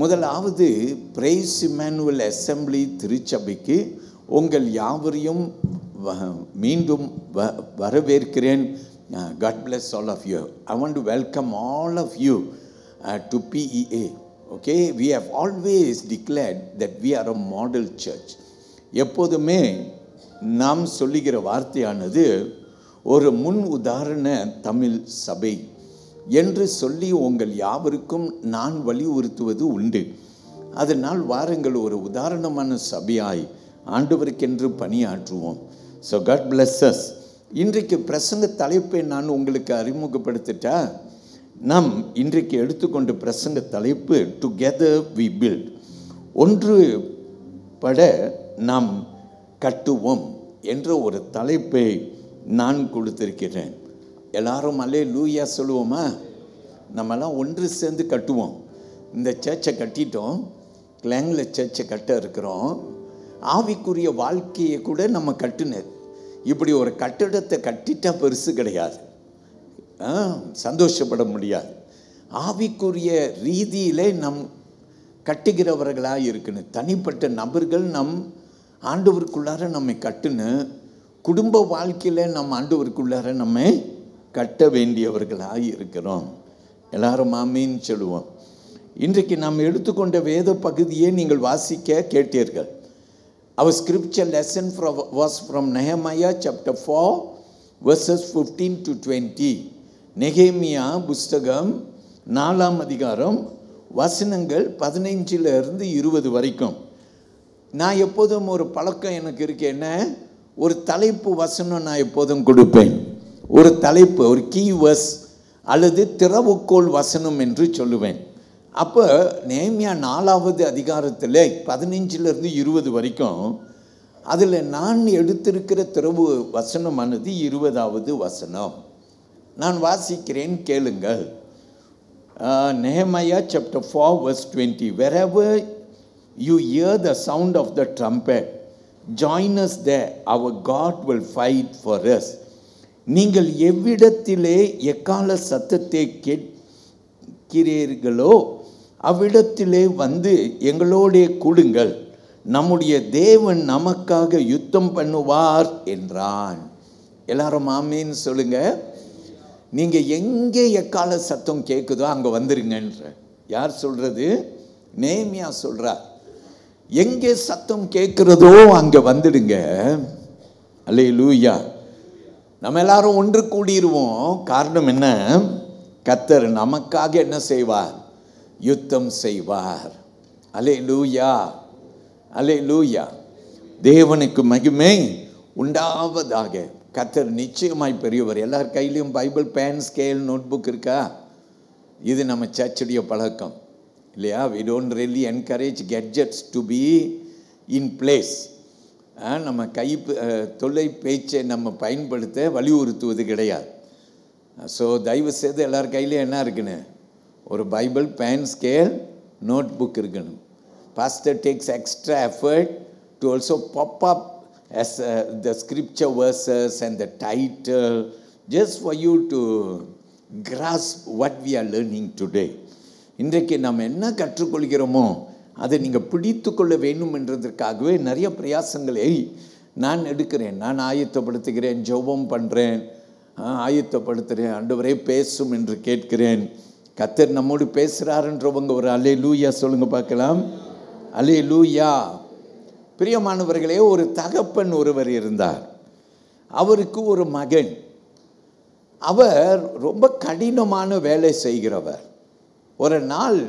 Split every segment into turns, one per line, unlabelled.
முதலாவது price Emmanuel assembly திருச்சபைக்கு உங்கள் யாவரையும் மீண்டும் வரவேற்கிறேன். God bless all of you. I want to welcome all of you to PEA. Okay, we have always declared that we are a model church. எப்போதுமே நாம் சொல்லுகிற வார்த்தையானது ஒரு முன் உதாரண தமிழ் சபை என்று சொல்லி உங்கள் யாவருக்கும் நான் வலியுறுத்துவது உண்டு. அதனால் வாருங்கள் ஒரு உதாரணமான சபையாய் ஆண்டவருக்கென்று பணியாற்றுவோம். So God bless us. இன்றைக்கு பிரசங்க தலைப்பை நான் உங்களுக்கு அறிமுகப்படுத்திட்டா, நாம் இன்றைக்கு எடுத்துக்கொண்ட பிரசங்க தலைப்பு டுகெதர் வி பில்ட், ஒன்று பட நாம் கட்டுவோம் என்ற ஒரு தலைப்பை நான் கொடுத்திருக்கிறேன். எல்லாரும் அல்லேலூயா சொல்லுவோமா? நம்மெல்லாம் ஒன்று சேர்ந்து கட்டுவோம். இந்த சர்ச்சை கட்டிட்டோம், கிளாங்கில் சர்ச்சை கட்ட இருக்கிறோம். ஆவிக்குரிய வாழ்க்கையை கூட நம்ம கட்டுனது. இப்படி ஒரு கட்டிடத்தை கட்டிட்டா பெருசு கிடையாது, சந்தோஷப்பட முடியாது. ஆவிக்குரிய ரீதியிலே நம் கட்டுகிறவர்களாக இருக்கணும். தனிப்பட்ட நபர்கள் நம் ஆண்டவருக்குள்ளார நம்மை கட்டுன்னு, குடும்ப வாழ்க்கையில் நம் ஆண்டவருக்குள்ளார நம்மை கட்ட வேண்டியவர்களாக இருக்கிறோம். எல்லாரும் ஆமீன் சொல்லுவோம். இன்றைக்கு நாம் எடுத்துக்கொண்ட வேத பகுதியை நீங்கள் வாசிக்க கேட்டீர்கள். Our scripture lesson was from Nehemiah chapter 4 verses 15 to 20. நெகேமியா புஸ்தகம் 4ஆம் அதிகாரம் வசனங்கள் 15 to 20 வரைக்கும். நான் எப்போதும் ஒரு பழக்கம் எனக்கு இருக்கு, என்ன, ஒரு தலைப்பு வசனம் நான் எப்போதும் கொடுப்பேன். ஒரு தலைப்பு, ஒரு கீவர்ஸ் அல்லது திறவுகோள் வசனம் என்று சொல்லுவேன். அப்போ நெகேமியா 4ஆவது அதிகாரத்தில் 15 to 20 வரைக்கும், அதில் நான் எடுத்திருக்கிற திறவு வசனமானது 20வது வசனம். நான் வாசிக்கிறேன், கேளுங்கள். Nehemiah chapter 4 verse 20. Wherever you hear the sound of the trumpet, join us there. Our God will fight for us. நீங்கள் எவ்விடத்திலே எக்கால சத்தத்தை கேட்கிறீர்களோ அவ்விடத்திலே வந்து எங்களோடே கூடுங்கள், நம்முடைய தேவன் நமக்காக யுத்தம் பண்ணுவார் என்றான். எல்லாரும் ஆமீன் சொல்லுங்க. நீங்க எங்கே எக்கால சத்தம் கேட்குதோ அங்க வந்துருங்கன்ற. யார் சொல்றது? நெகேமியா சொல்றார். எங்கே சத்தம் கேட்கிறதோ அங்க வந்துடுங்க. அல்லேலூயா. நம்ம எல்லாரும் ஒன்று கூடிடுவோம். காரணம் என்ன? கர்த்தர் நமக்காக என்ன செய்வார்? யுத்தம் செய்வார். அல்லேலூயா, அல்லேலூயா. தேவனுக்கு மகிமை உண்டாவதாக. கர்த்தர் நிச்சயமாய் பெரியவர். எல்லார் கையிலையும் Bible, pen, scale, note book இருக்கா? இது நம்ம சர்ச்சுடைய பழக்கம் இல்லையா? we don't really encourage gadgets to be in place. நம்ம தொலைபேச்சை நம்ம பயன்படுத்த வலியுறுத்துவது கிடையாது. ஸோ தயவு செய்து எல்லார் கையிலையும் என்ன இருக்குன்னு, ஒரு bible, pen, scale, note book இருக்கணும். Pastor takes extra effort to also pop up as the scripture verses and the title, just for you to grasp what we are learning today. இன்றைக்கு நாம் என்ன கற்றுக்கொள்கிறோமோ அதை நீங்கள் பிடித்து கொள்ள வேண்டும் என்றதற்காகவே நிறைய பிரயாசங்களை நான் எடுக்கிறேன். நான் ஆயத்தப்படுத்துகிறேன், ஜெபம் பண்ணுறேன், ஆயத்தப்படுத்துகிறேன். ஆண்டவரே பேசும் என்று கேட்கிறேன். கர்த்தர் நம்மோடு பேசுகிறாருன்றவங்க ஒரு அல்லேலூயா சொல்லுங்க பார்க்கலாம். அல்லேலூயா. பிரியமானவர்களே, ஒரு தகப்பன் ஒருவர் இருந்தார். அவருக்கு ஒரு மகன். அவர் ரொம்ப கடினமான வேலை செய்கிறவர். ஒரு நாள்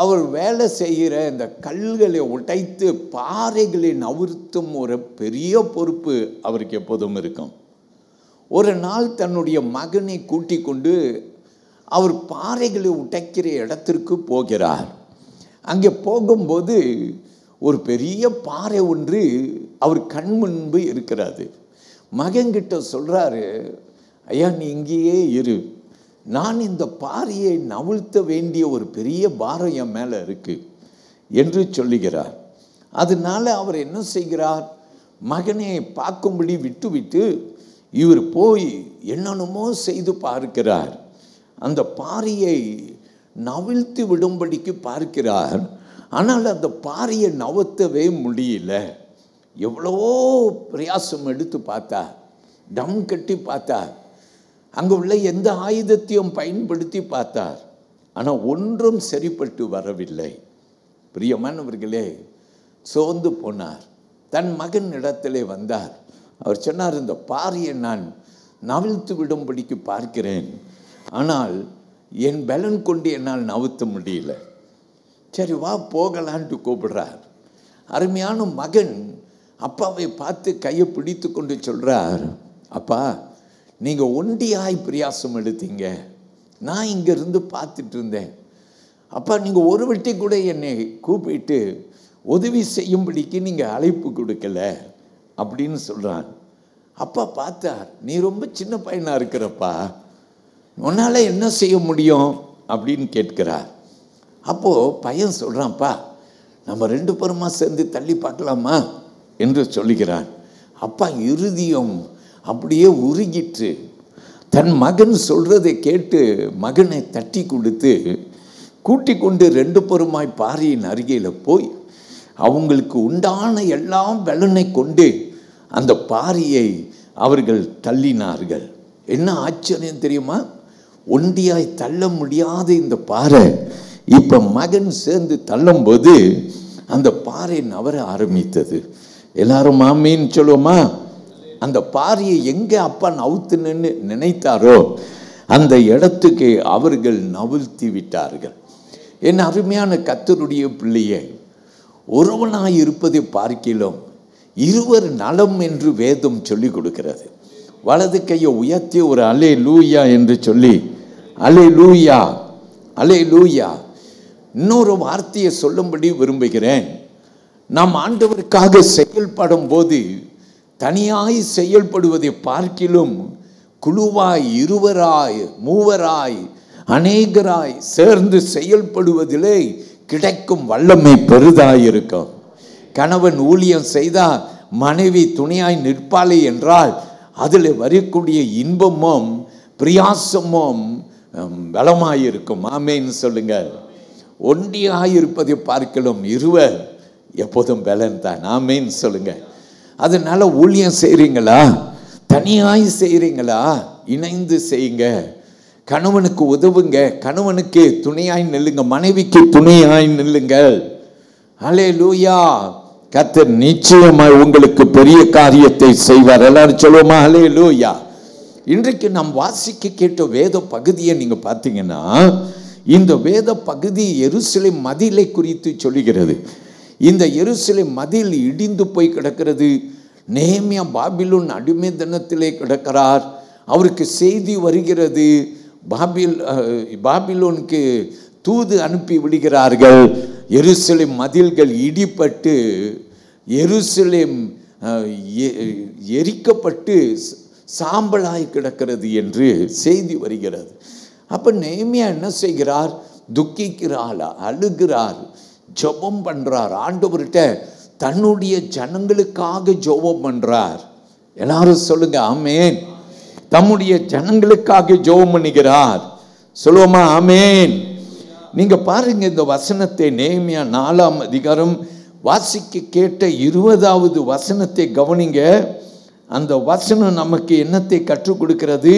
அவர் வேலை செய்கிற இந்த கல்களை உடைத்து பாறைகளை நவுர்த்தும் ஒரு பெரிய பொறுப்பு அவருக்கு எப்போதும் இருக்கும். ஒரு நாள் தன்னுடைய மகனை கூட்டிக் கொண்டு அவர் பாறைகளை உடைக்கிற இடத்திற்கு போகிறார். அங்கே போகும்போது ஒரு பெரிய பாறை ஒன்று அவர் கண் முன்பு இருக்கிறது. மகன்கிட்ட சொல்கிறாரு, ஐயா நீ இங்கேயே இரு, நான் இந்த பாறையை நவிழ்த்த வேண்டிய ஒரு பெரிய பாரம் என் மேலே இருக்கு என்று சொல்லுகிறார். அதனால அவர் என்ன செய்கிறார், மகனை பார்க்கும்படி விட்டு இவர் போய் என்னென்னமோ செய்து பார்க்கிறார். அந்த பாறையை நவிழ்த்து விடும்படிக்கு பார்க்கிறார். ஆனால் அந்த பாறையை நவத்தவே முடியல. எவ்வளவோ பிரயாசம் எடுத்து பார்த்தார், டம் கட்டி பார்த்தார், அங்கே உள்ள எந்த ஆயுதத்தையும் பயன்படுத்தி பார்த்தார். ஆனால் ஒன்றும் சரிப்பட்டு வரவில்லை. பிரியமானவர்களே, சோர்ந்து போனார். தன் மகன் இடத்திலே வந்தார். அவர் சொன்னார், இந்த பாறையை நான் நவிழ்த்து விடும்படிக்கு பார்க்கிறேன், ஆனால் என் பலன் கொண்டு என்னால் நவுத்த முடியல. சரி வா போகலான்ட்டு கூப்பிடுறார். அருமையான மகன் அப்பாவை பார்த்து கையை பிடித்து கொண்டு சொல்கிறார், அப்பா நீங்கள் ஒண்டியாய் பிரயாசம் எடுத்தீங்க, நான் இங்கேருந்து பார்த்துட்டு இருந்தேன். அப்பா நீங்கள் ஒரு வட்டி கூட என்னை கூப்பிட்டு உதவி செய்யும்படிக்கு நீங்கள் அழைப்பு கொடுக்கல அப்படின்னு சொல்கிறான். அப்பா பார்த்தார், நீ ரொம்ப சின்ன பையனாக இருக்கிறப்பா, உன்னால் என்ன செய்ய முடியும் அப்படின்னு கேட்கிறார். அப்போது பையன் சொல்கிறான்ப்பா, நம்ம 2 பேருமா சேர்ந்து தள்ளி பார்க்கலாமா என்று சொல்லுகிறான். அப்பா இருதயம் அப்படியே உருகிற்று. தன் மகன் சொல்கிறதை கேட்டு மகனை தட்டி கொடுத்து கூட்டி கொண்டு 2 பேருமாய் பாறையின் அருகில் போய் அவங்களுக்கு உண்டான எல்லாம் பலனை கொண்டு அந்த பாறையை அவர்கள் தள்ளினார்கள். என்ன ஆச்சரியம் தெரியுமா? ஒண்டியாய் தள்ள முடியாத இந்த பாறை இப்போ மகன் சேர்ந்து தள்ளும்போது அந்த பாறை நவர ஆரம்பித்தது. எல்லாரும் ஆமீன் சொல்லுவோமா? அந்த பாறையை எங்கே அப்பா நவுத்துன்னு நினைத்தாரோ அந்த இடத்துக்கு அவர்கள் நவிழ்த்தி விட்டார்கள். என் அருமையான கர்த்தருடைய பிள்ளையை, ஒருவனாய் இருப்பதை பார்க்கிலும் இருவர் நலம் என்று வேதம் சொல்லி கொடுக்கிறது. வலது கையை உயர்த்தி ஒரு அலே லூயா என்று சொல்லி அலே லூயா அலே லூயா. இன்னொரு வார்த்தையை சொல்லும்படி விரும்புகிறேன். நாம் ஆண்டவருக்காக செயல்படும் போது தனியாய் செயல்படுவதை பார்க்கிலும் குழுவாய், இருவராய், மூவராய், அநேகராய் சேர்ந்து செயல்படுவதிலே கிடைக்கும் வல்லமை பெரிதாயிருக்கும். கணவன் ஊழியம் செய்தால் மனைவி துணையாய் நிற்பாளே என்றால் அதில் வரக்கூடிய இன்பமும் பிரியாசமும் பலமாயிருக்கும். ஆமேன்னு சொல்லுங்கள். ஒண்டியாயிருப்பதை பார்க்கலாம் இருவர் எப்போதும் பலன் தான். ஆமேன்னு சொல்லுங்க. அதனால ஊழியம் செய்கிறீங்களா, தனியாய் செய்கிறீங்களா, இணைந்து செய்யுங்க. கணவனுக்கு உதவுங்க, கணவனுக்கு துணையாய் நில்லுங்க, மனைவிக்கு துணையாய் நில்லுங்கள். ஹல்லேலூயா. கர்த்தர் நிச்சயமாய் உங்களுக்கு பெரிய காரியத்தை செய்வார். எல்லாரும் சொல்லுவோமா? ஹல்லேலூயா. இன்றைக்கு நாம் வாசிக்க கேட்ட வேத பகுதியை நீங்க பார்த்தீங்கன்னா, இந்த வேத பகுதி எருசலேம் மதிலை குறித்து சொல்லுகிறது. இந்த எருசலேம் மதில் இடிந்து போய் கிடக்கிறது. நெகேமியா பாபிலோன் அடிமைத்தனத்திலே கிடக்கிறார். அவருக்கு செய்தி வருகிறது, பாபிலோனுக்கு தூது அனுப்பி விடுகிறார்கள். எருசலேம் மதில்கள் இடிப்பட்டு எருசலேம் எரிக்கப்பட்டு சாம்பலாய் கிடக்கிறது என்று செய்தி வருகிறது. அப்போ நெகேமியா என்ன செய்கிறார்? துக்கிக்கிறார், அழுகிறார், ஜெபம் பண்ணுறார். ஆண்டவர்கிட்ட தன்னுடைய ஜனங்களுக்காக ஜெபம் பண்ணுறார். எல்லாரும் சொல்லுங்க ஆமேன். தம்முடைய ஜனங்களுக்காக ஜெபம் பண்ணுகிறார். சொல்லுவோமா? ஆமேன். நீங்க பாருங்க இந்த வசனத்தை, நெகேமியா 4ஆம் அதிகாரம் வாசிக்க கேட்ட 20வது வசனத்தை கவனிங்க. அந்த வசனம் நமக்கு என்னத்தை கற்றுக் கொடுக்கிறது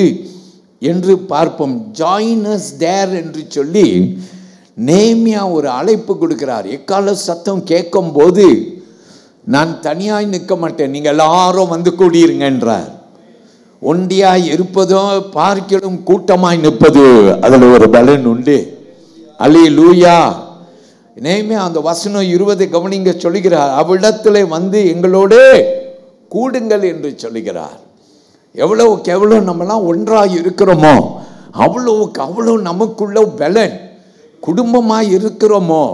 என்று பார்ப்போம். ஜாயின் அஸ் தேர் என்று சொல்லி நெகேமியா ஒரு அழைப்பு கொடுக்கிறார். எக்கால சத்தம் கேட்கும் போது நான் தனியாய் நிற்க மாட்டேன், நீங்க எல்லாரும் வந்து கூடியிருங்க என்றார். ஒண்டியாய் இருப்பதோ பார்க்கிலும் கூட்டமாய் நிற்பது அதில் ஒரு பலன் உண்டு. அல்லேலூயா. நெகேமியா அந்த வசனம் 20 கவனிங்க சொல்லுகிறார். அவ்விடத்திலே வந்து எங்களோடு கூடுங்கள் என்று சொல்லுகிறார். எவ்வளவுக்கு எவ்வளோ நம்மலாம் ஒன்றாக இருக்கிறோமோ அவ்வளவுக்கு அவ்வளோ நமக்குள்ள பலன். குடும்பமாக இருக்கிறோமோ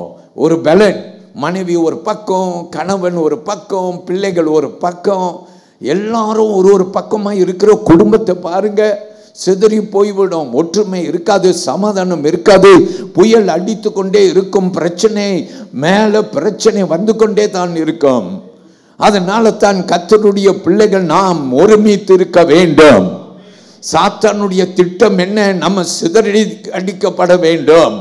ஒரு பலன். மனைவி ஒரு பக்கம், கணவன் ஒரு பக்கம், பிள்ளைகள் ஒரு பக்கம், எல்லாரும் ஒரு பக்கமாக இருக்கிற குடும்பத்தை பாருங்க, சிதறி போய்விடும். ஒற்றுமை இருக்காது, சமாதானம் இருக்காது. புயல் அடித்து கொண்டே இருக்கும், பிரச்சனை மேலே பிரச்சனை வந்து கொண்டே தான் இருக்கும். அதனால தான் கர்த்தருடைய பிள்ளைகள் நாம் ஒருமித்து இருக்க வேண்டும். சாத்தானுடைய திட்டம் என்ன? நம்ம சிதறி அடிக்கப்பட வேண்டும்.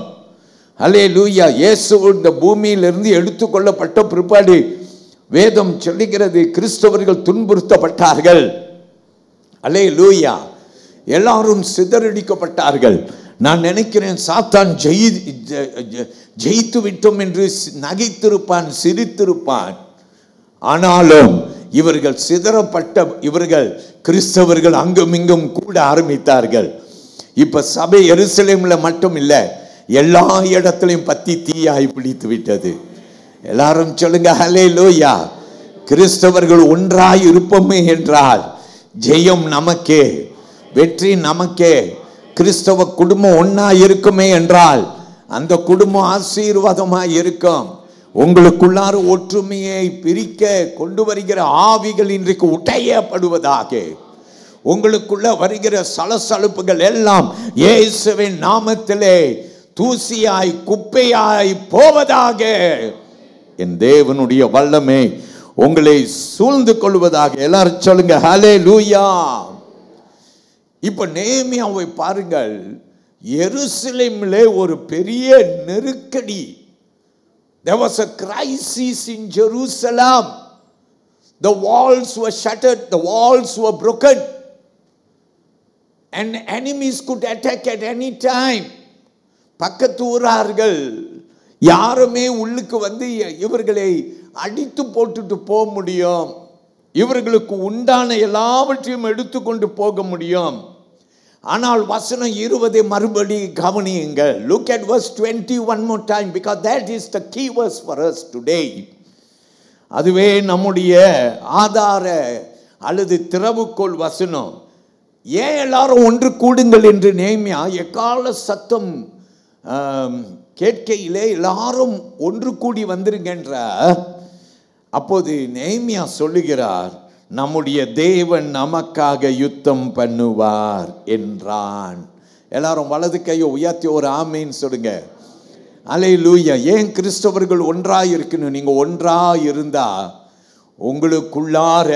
அல்லேலூயா. இயேசு இந்த பூமியிலிருந்து எடுத்துக்கொள்ளப்பட்ட பிற்பாடு வேதம் சொல்லுகிறது கிறிஸ்தவர்கள் துன்புறுத்தப்பட்டார்கள். அல்லேலூயா. எல்லாரும் சிதறடிக்கப்பட்டார்கள். நான் நினைக்கிறேன் சாத்தான் ஜெயித்து விட்டோம் என்று நகைத்திருப்பான், சிரித்திருப்பான். ஆனாலும் இவர்கள் சிதறப்பட்ட இவர்கள் கிறிஸ்தவர்கள் அங்கும் இங்கும் கூட ஆரம்பித்தார்கள். இப்ப சபை எருசலேம்ல மட்டும் இல்ல, எல்லா இடத்திலையும் பத்தி தீயாய் பிடித்து விட்டது. எல்லாரும் சொல்லுங்க ஹல்லேலூயா. கிறிஸ்தவர்கள் ஒன்றாய் இருப்போமே என்றால் ஜெயம் நமக்கே, வெற்றி நமக்கே. கிறிஸ்தவ குடும்பம் ஒன்னா இருக்குமே என்றால் அந்த குடும்பம் ஆசீர்வாதமாய் இருக்கும். உங்களுக்குள்ளார ஒற்றுமையை பிரிக்க கொண்டு வருகிற ஆவிகள் இன்றைக்கு உடையப்படுவதாக. உங்களுக்குள்ள வருகிற சலசலுப்புகள் எல்லாம் இயேசுவின் நாமத்திலே தூசியாய் குப்பையாய் போவதாக. என் தேவனுடைய வல்லமை உங்களை சூழ்ந்து கொள்வதாக. எல்லாரும் சொல்லுங்க ஹல்லேலூயா. இப்ப நேமியாவை பாருங்கள். எருசலேமிலே ஒரு பெரிய நெருக்கடி. There was a crisis in Jerusalem. The walls were shattered, the walls were broken, and enemies could attack at any time. பக்கத்து ஊரார்கள் யாருமே உள்ளுக்கு வந்து இவர்களை அடித்து போட்டுட்டு போக முடியும், இவர்களுக்கு உண்டான எல்லாவற்றையும் எடுத்துக்கொண்டு போக முடியும். ஆனால் வசனம் 20 மறுபடி கவனியுங்கள். Look at verse 20 one more time, because that is the key verse for us today. அதுவே நம்முடைய ஆதார அல்லது திறவுகோல் வசனம். ஏன் எல்லாரும் ஒன்று கூடுங்கள் என்று நேமியா எக்கால சத்தம் கேட்கையிலே எல்லாரும் ஒன்று கூடி வந்திருக்கின்ற. அப்போது நேமியா சொல்லுகிறார், நம்முடைய தேவன் நமக்காக யுத்தம் பண்ணுவார் என்றான். எல்லாரும் வலது கையை உயர்த்தி ஒரு ஆமீன் சொல்லுங்க. அல்லேலூயா. ஏன் கிறிஸ்தவர்கள் ஒன்றாய் இருக்கணும்? நீங்க ஒன்றாய் இருந்தா உங்களுக்குள்ளார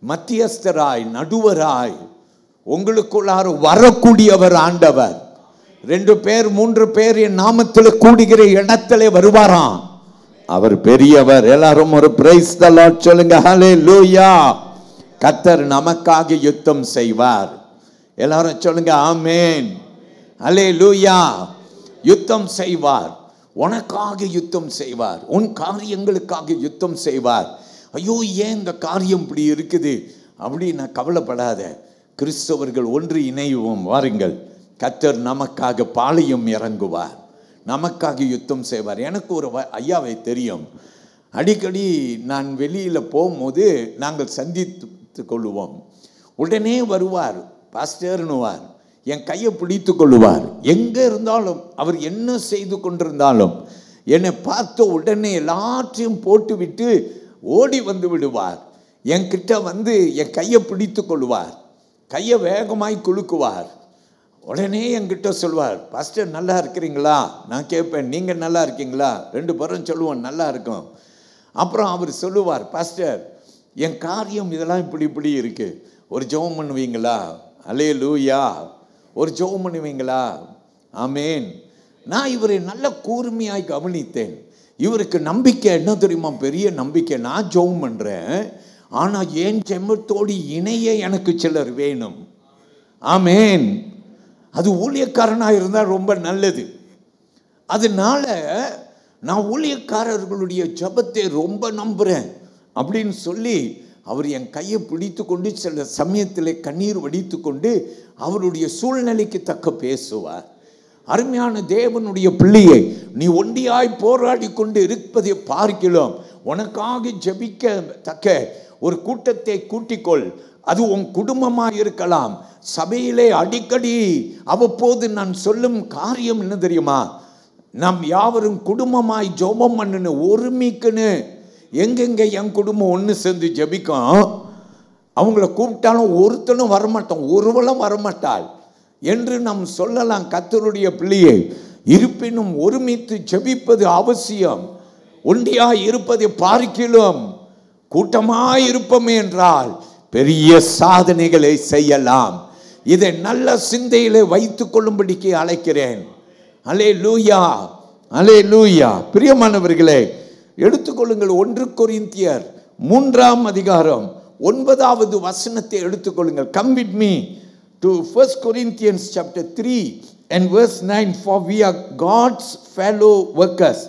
மத்தியஸ்தராய் நடுவராய் உங்களுக்குள்ளார வரக்கூடியவர் ஆண்டவர். 2 பேர் 3 பேர் என் நாமத்தில் கூடுகிற இடத்திலே வருவாராம். அவர் பெரியவர். எல்லாரும் ஒரு பிரைஸ் தி லார்ட் சொல்லுங்க ஹல்லேலூயா. கர்த்தர் நமக்காக யுத்தம் செய்வார். எல்லாரும் சொல்லுங்க ஆமென். ஹல்லேலூயா. யுத்தம் செய்வார். உனக்காக யுத்தம் செய்வார். உன் காரியங்களுக்காக யுத்தம் செய்வார். ஐயோ ஏன் இந்த காரியம் இப்படி இருக்குது அப்படின்னு கவலைப்படாத. கிறிஸ்தவர்கள் ஒன்று இணைவோம் வாருங்கள். கர்த்தர் நமக்காக பாளையம் இறங்குவார், நமக்காக யுத்தம் செய்வார். எனக்கு ஒரு ஐயாவை தெரியும். அடிக்கடி நான் வெளியில் போகும்போது நாங்கள் சந்தித்து கொள்வோம். உடனே வருவார், பாஸ்டர்னுவார், என் கையை பிடித்து கொள்ளுவார். எங்கே இருந்தாலும் அவர் என்ன செய்து கொண்டிருந்தாலும் என்னை பார்த்த உடனே எல்லாற்றையும் போட்டு விட்டு ஓடி வந்து விடுவார். என்கிட்ட வந்து என் கையை பிடித்து கொள்வார், கையை வேகமாய் குலுக்குவார். உடனே என்கிட்ட சொல்வார், பாஸ்டர் நல்லா இருக்கிறீங்களா? நான் கேட்பேன், நீங்கள் நல்லா இருக்கீங்களா? 2 பேரும் சொல்லுவோம் நல்லா இருக்கும். அப்புறம் அவர் சொல்லுவார், பாஸ்டர் என் காரியம் இதெல்லாம் இப்படி இப்படி இருக்கு, ஒரு ஜெபம் பண்ணுவீங்களா? அல்லேலூயா. ஒரு ஜெபம் பண்ணுவீங்களா? ஆமேன். நான் இவரை நல்ல கூர்மையாய் கவனித்தேன். இவருக்கு நம்பிக்கை என்ன தெரியுமா? பெரிய நம்பிக்கை. நான் ஜெபம் பண்ணுறேன், ஆனால் என் ஜெபத்தோடு இணைய எனக்கு சிலர் வேணும். ஆமேன். அது ஊழியக்காரனாக இருந்தால் ரொம்ப நல்லது. அதனால நான் ஊழியக்காரர்களுடைய ஜெபத்தை ரொம்ப நம்புகிறேன் அப்படின்னு சொல்லி அவர் என் கையை பிடித்து கொண்டு சில சமயத்தில் கண்ணீர் வடித்து கொண்டு அவருடைய சூழ்நிலைக்கு தக்க பேசுவார். அருமையான தேவனுடைய பிள்ளையை, நீ ஒண்டியாய் போராடி கொண்டு இருப்பதை பார்க்கிறோம். உனக்காக ஜெபிக்க தக்க ஒரு கூட்டத்தை கூட்டிக்கொள். அது உன் குடும்பமாக இருக்கலாம். சபையிலே அடிக்கடி அவ்வப்போது நான் சொல்லும் காரியம் என்ன தெரியுமா? நாம் யாவரும் குடும்பமாய் ஜெபம் பண்ணு, ஒருமிக்குன்னு. எங்கெங்க என் குடும்பம் ஒன்று சேர்ந்து ஜெபிக்கும், அவங்கள கூப்பிட்டாலும் ஒருத்தனும் வரமாட்டான், ஒருவளும் வரமாட்டாள் என்று நாம் சொல்லலாம் கர்த்தருடைய பிள்ளையை. இருப்பினும் ஒருமித்து ஜெபிப்பது அவசியம். ஒண்டியாய் இருப்பதை பார்க்கிறோம். கூட்டமாய் இருப்போமே என்றால் பெரிய சாதனைகளை செய்யலாம். இதை நல்ல சிந்தையிலே வைத்துக் கொள்ளும்படிக்கு அழைக்கிறேன். அல்லேலூயா. அல்லேலூயா. பிரியமானவர்களே, எடுத்துக்கொள்ளுங்கள் 1 கொரிந்தியர் 3 அதிகாரம் 9வது வசனத்தை எடுத்துக்கொள்ளுங்கள். Come with me to 1 Corinthians chapter 3 and verse 9. For we are God's fellow workers.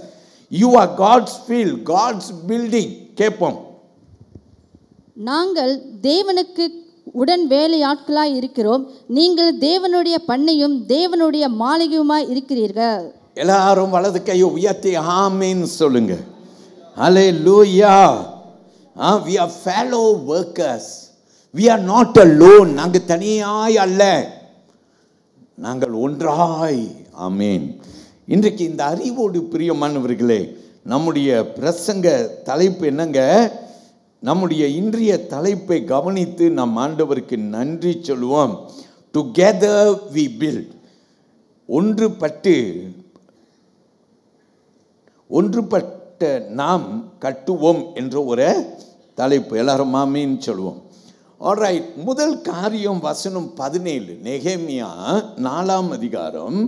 You are God's field, God's building. கேட்போம்.
நாங்கள் தேவனுக்கு உடன் வேலையாட்களாய் இருக்கிறோம், நீங்கள் தேவனுடைய பண்ணையும் தேவனுடைய மாளிகையுமாய் இருக்கிறீர்கள்.
எல்லாரும் வலது கையை உயர்த்தி ஆமென் சொல்லுங்க. ஹல்லேலூயா. We are fellow workers. We are not alone. நாங்கள் தனியாய் அல்ல, நாங்கள் ஒன்றாய். ஆமென். இன்றைக்கு இந்த அறிவோடு பிரியமானவர்களே, நம்முடைய பிரசங்க தலைப்பு என்னங்க? நம்முடைய இன்றைய தலைப்பை கவனித்து நம் ஆண்டவருக்கு நன்றி சொல்லுவோம். Together we build. ஒன்றுபட்ட நாம் கட்டுவோம் என்ற ஒரு தலைப்பு. எல்லாரும் ஆமென் சொல்லுவோம். ஆல்ரைட். முதல் காரியம் வசனம் 17, நெகேமியா 4 அதிகாரம்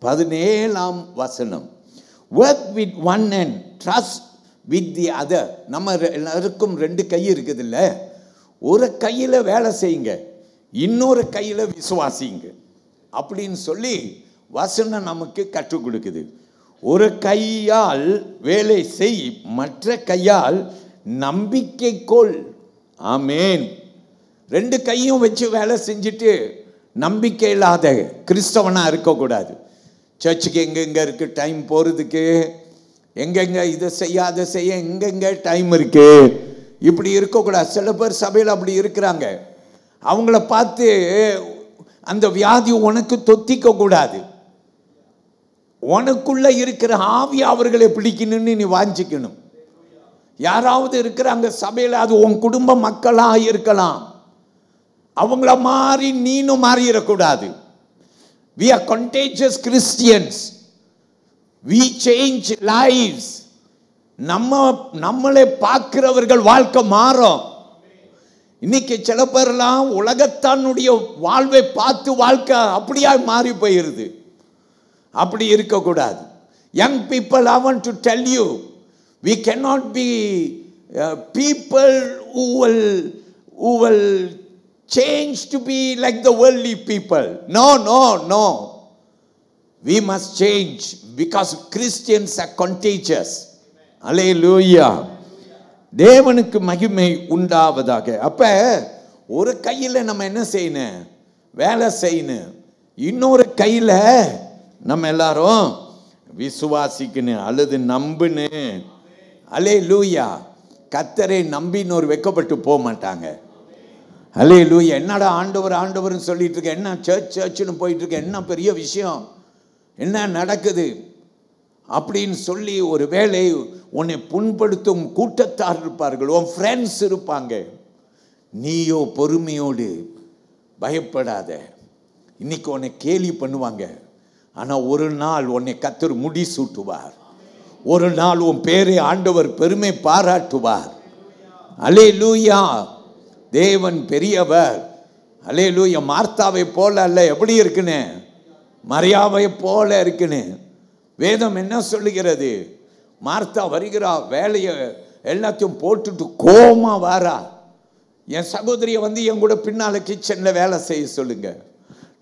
17 வசனம். Work with one hand, trust with the other. நம்ம எல்லாருக்கும் 2 கை இருக்குது இல்லை? ஒரு கையில் வேலை செய்யுங்க, இன்னொரு கையில் விசுவாசிங்க அப்படின்னு சொல்லி வசனம் நமக்கு கற்றுக் கொடுக்குது. ஒரு கையால் வேலை செய், மற்ற கையால் நம்பிக்கை கொள். ஆமேன். 2 கையும் வச்சு வேலை செஞ்சுட்டு நம்பிக்கை இல்லாத கிறிஸ்தவனாக இருக்கக்கூடாது. சர்ச்சுக்கு எங்கெங்கே இருக்குது டைம் போகிறதுக்கு, எங்கெங்கே இதை செய்ய அதை செய்ய எங்கெங்கே டைம் இருக்குது, இப்படி இருக்கக்கூடாது. சில பேர் சபையில் அப்படி இருக்கிறாங்க. அவங்கள பார்த்து அந்த வியாதி உனக்கு தொத்திக்க கூடாது. உனக்குள்ள இருக்கிற ஆவி அவர்களை பிடிக்கணும்னு நீ வாஞ்சிக்கணும். யாராவது இருக்கிறாங்க சபையில், அது உன் குடும்ப மக்களாக இருக்கலாம், அவங்கள மாறி நீனும் மாறிடக்கூடாது. We are contagious Christians. We change lives. நம்மளை பார்க்கிறவர்கள் வாழ்க்கை மாறும். இன்னைக்கு சில பேர்லாம் உலகத்தானுடைய வாழ்வை பார்த்து வாழ்க்கை அப்படியா மாறி போயிருது. அப்படி இருக்கக்கூடாது. Young people, I want to tell you, we cannot be people who will change to be like the worldly people. No. We must change because Christians are contagious. Hallelujah. தேவனுக்கு மகிமை உண்டாவதாக. அப்ப ஒரு கையில் நம்ம என்ன செய்யணும்? வேலை செய்யணும். இன்னொரு கையில் நம்ம எல்லாரும் விசுவாசிக்கணும் அல்லது நம்பணும். அல்லேலூயா. கர்த்தரை நம்பினோர் வெட்கப்பட்டு போக மாட்டாங்க. அல்லேலூயா. என்னடா ஆண்டவர்னு சொல்லிட்டு இருக்க, என்ன சர்ச்சுன்னு போயிட்டு இருக்க, என்ன பெரிய விஷயம், என்ன நடக்குது அப்படின்னு சொல்லி ஒரு வேளை உன்னை புண்படுத்தும் கூட்டத்தார் இருப்பார்கள், உன் ஃப்ரெண்ட்ஸ் இருப்பாங்க. நீயோ பொறுமையோடு பயப்படாத. இன்னைக்கு உன்னை கேலி பண்ணுவாங்க, ஆனால் ஒரு நாள் உன்னை கர்த்தர் முடி சூட்டுவார். ஒரு நாள் உன் பேரை ஆண்டவர் பெருமை பாராட்டுவார். அல்லேலூயா. தேவன் பெரியவர். அல்லேலூயா. மார்த்தாவை போல அல்ல, எப்படி இருக்குன்னு? மரியாவை போல இருக்குன்னு. வேதம் என்ன சொல்லுகிறது? மார்த்தா வருகிறா, வேலையை எல்லாத்தையும் போட்டுட்டு கோமா வாரா. என் சகோதரியை வந்து என் கூட பின்னால் கிச்சனில் வேலை செய்ய சொல்லுங்க,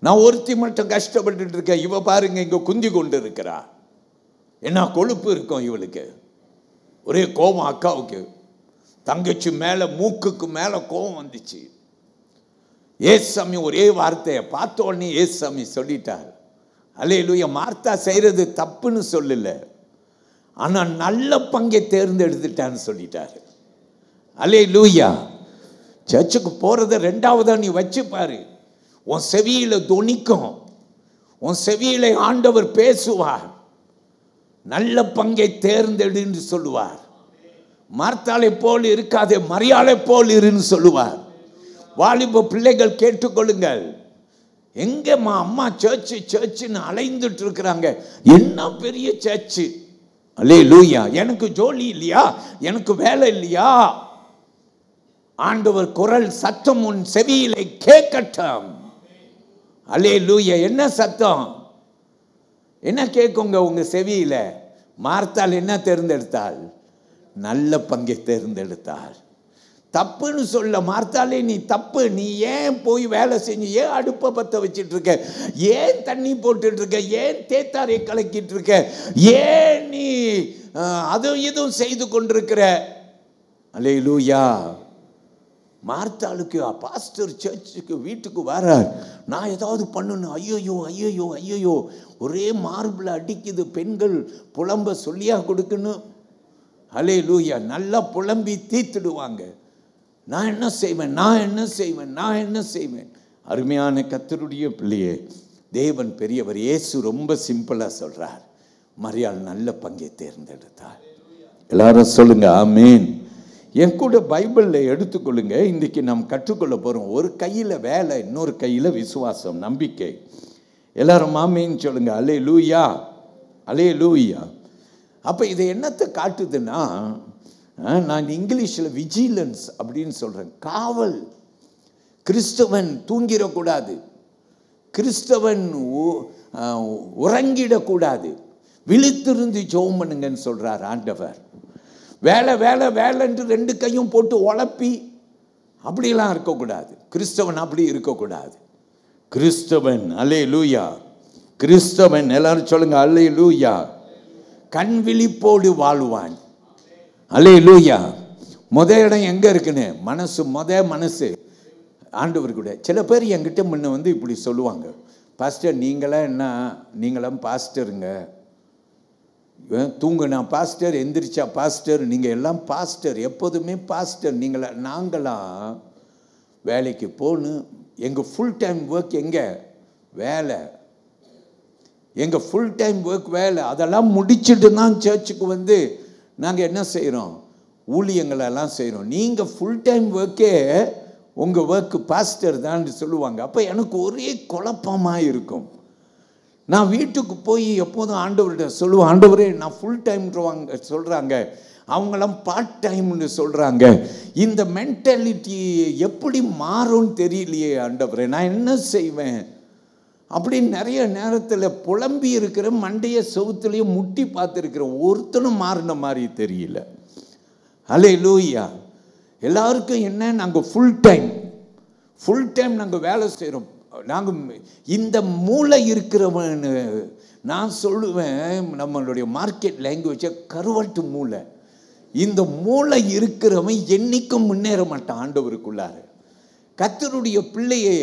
நான் ஒருத்தி மட்டும் கஷ்டப்பட்டு இருக்கேன், இவ பாருங்க இங்கே குந்தி கொண்டு இருக்கிறா. என்ன கொழுப்பு இருக்கும் இவளுக்கு. ஒரே கோபம் அக்காவுக்கு. தங்கச்சி மேலே மூக்குக்கு மேலே கோபம் வந்துச்சு. ஏசாமி ஒரே வார்த்தையை பார்த்த உடனே ஏசாமி சொல்லிட்டார். அல்லேலூயா. மார்த்தா செய்கிறது தப்புன்னு சொல்லல, ஆனால் நல்ல பங்கை தேர்ந்தெடுத்துட்டான்னு சொல்லிட்டார். அல்லேலூயா. சர்ச்சுக்கு போகிறத 2வதா நீ வச்சு பாரு. உன் செவியில் தொனிக்கும், உன் செவியில் ஆண்டவர் பேசுவார். நல்ல பங்கை தேர்ந்தெடுன்னு சொல்லுவார். மார்த்தாளை போல் இருக்காதே, மரியாளை போல் இருன்னு சொல்லுவார். வாலிப பிள்ளைகள் கேட்டுக்கொள்ளுங்கள். எங்கம்மா அம்மா சர்ச்சுன்னு அலைந்துட்டு இருக்கிறாங்க, என்ன பெரிய சர்ச்சு. அல்லேலூயா. எனக்கு ஜோலி இல்லையா, எனக்கு வேலை இல்லையா? ஆண்டவர் குரல் சத்தம் உன் செவியிலே கேட்கட்டும். அல்லேலூயா. என்ன சத்தம்? என்ன கேட்குங்க உங்க செவியில? மார்த்தாள் என்ன தேர்ந்தெடுத்தாள்? நல்ல பங்கை தேர்ந்தெடுத்தாள். தப்புன்னு சொல்ல, மார்த்தாலே நீ தப்பு, நீ ஏன் போய் வேலை செஞ்சு, ஏன் அடுப்பை பற்ற வச்சிட்டு இருக்க, ஏன் தண்ணி போட்டுட்டு இருக்க, ஏன் தேத்தாரை கலக்கிட்டு இருக்க, ஏன் நீ அதுவும் இதுவும் செய்து கொண்டிருக்கிற? அல்லேலூயா. மார்த்தாளுக்கு பாஸ்டர் சர்ச்சுக்கு வீட்டுக்கு வரார், நான் ஏதாவது பண்ணணும், ஐயோயோ ஐயோயோ ஐயோயோ, ஒரே மார்பிள் அடிக்குது, பெண்கள் புலம்ப சொல்லியா கொடுக்கணும்? அல்லேலூயா. நல்லா புலம்பி தீத்துடுவாங்க. நான் என்ன செய்வேன், நான் என்ன செய்வேன், நான் என்ன செய்வேன்? அருமையான கர்த்தருடைய பிள்ளையே, தேவன் பெரியவர். இயேசு ரொம்ப சிம்பிளாக சொல்றார், மரியாள் நல்ல பங்கை தேர்ந்தெடுத்தார். எல்லாரும் சொல்லுங்க ஆமேன். என் கூட பைபிளில் எடுத்துக்கொள்ளுங்க. இன்றைக்கி நாம் கற்றுக்கொள்ள போகிறோம். ஒரு கையில் வேலை, இன்னொரு கையில் விசுவாசம், நம்பிக்கை. எல்லாரும் ஆமேன்னு சொல்லுங்க. அல்லேலூயா, அல்லேலூயா. அப்போ இதை என்னத்தை காட்டுதுன்னா, நான் இங்கிலீஷில் விஜிலன்ஸ் அப்படின்னு சொல்கிறேன், காவல். கிறிஸ்தவன் தூங்கிடக்கூடாது, கிறிஸ்தவன் உறங்கிடக்கூடாது, விழித்திருந்து ஜெபம் பண்ணுங்கன்னு சொல்கிறார் ஆண்டவர். வேலை வேலை வேலைன்று ரெண்டு கையும் போட்டு உழப்பி அப்படிலாம் இருக்கக்கூடாது. கிறிஸ்தவன் அப்படி இருக்கக்கூடாது. கிறிஸ்தவன், அல்லேலூயா, கிறிஸ்தவன், எல்லாரும் சொல்லுங்க அல்லேலூயா, கண் விழிப்போடு வாழ்வான். அல்லேலூயா. இடம் எங்கே இருக்குன்னு மனசு, மனசு ஆண்டவர் கூட. சில பேர் என்கிட்ட முன்ன வந்து இப்படி சொல்லுவாங்க, பாஸ்டர் நீங்களாம் என்ன, நீங்களாம் பாஸ்டருங்க, தூங்குனா பாஸ்டர், எந்திரிச்சா பாஸ்டர், நீங்கள் எல்லாம் பாஸ்டர், எப்போதுமே பாஸ்டர். நாங்களாம் வேலைக்கு போகணும், எங்கள் ஃபுல் டைம் ஒர்க் எங்கே? வேலை. எங்கள் ஃபுல் டைம் ஒர்க் வேலை. அதெல்லாம் முடிச்சுட்டு தான் சர்ச்சுக்கு வந்து நாங்கள் என்ன செய்கிறோம்? ஊழியங்களெல்லாம் செய்கிறோம். நீங்கள் ஃபுல் டைம் ஒர்க்கே உங்கள் ஒர்க்கு பாஸ்டர் தான் சொல்லுவாங்க. அப்போ எனக்கு ஒரே குழப்பமாக இருக்கும். நான் வீட்டுக்கு போய் எப்போதும் ஆண்டவர்கிட்ட சொல்லுவேன், ஆண்டவரே நான் ஃபுல் டைம்ன்றவாங்க சொல்கிறாங்க, அவங்களாம் பார்ட் டைம்னு சொல்கிறாங்க, இந்த மென்டாலிட்டி எப்படி மாறும்னு தெரியலையே ஆண்டவரே, நான் என்ன செய்வேன் அப்படின்னு நிறைய நேரத்தில் புலம்பி இருக்கிற, மண்டைய செவுத்துலேயும் முட்டி பார்த்துருக்கிறேன். ஒருத்தனும் மாறின மாதிரி தெரியல. அல்லேலூயா. எல்லாருக்கும் என்ன, நாங்கள் ஃபுல் டைம் நாங்கள் வேலை செய்கிறோம். நாங்கள் இந்த மூளை இருக்கிறவன், நான் சொல்லுவேன் நம்மளுடைய மார்க்கெட் லாங்குவேஜை கருவாட்டு மூளை. இந்த மூளை இருக்கிறவன் என்னைக்கும் முன்னேற மாட்டான் ஆண்டவருக்குள்ளார. கர்த்தருடைய பிள்ளையை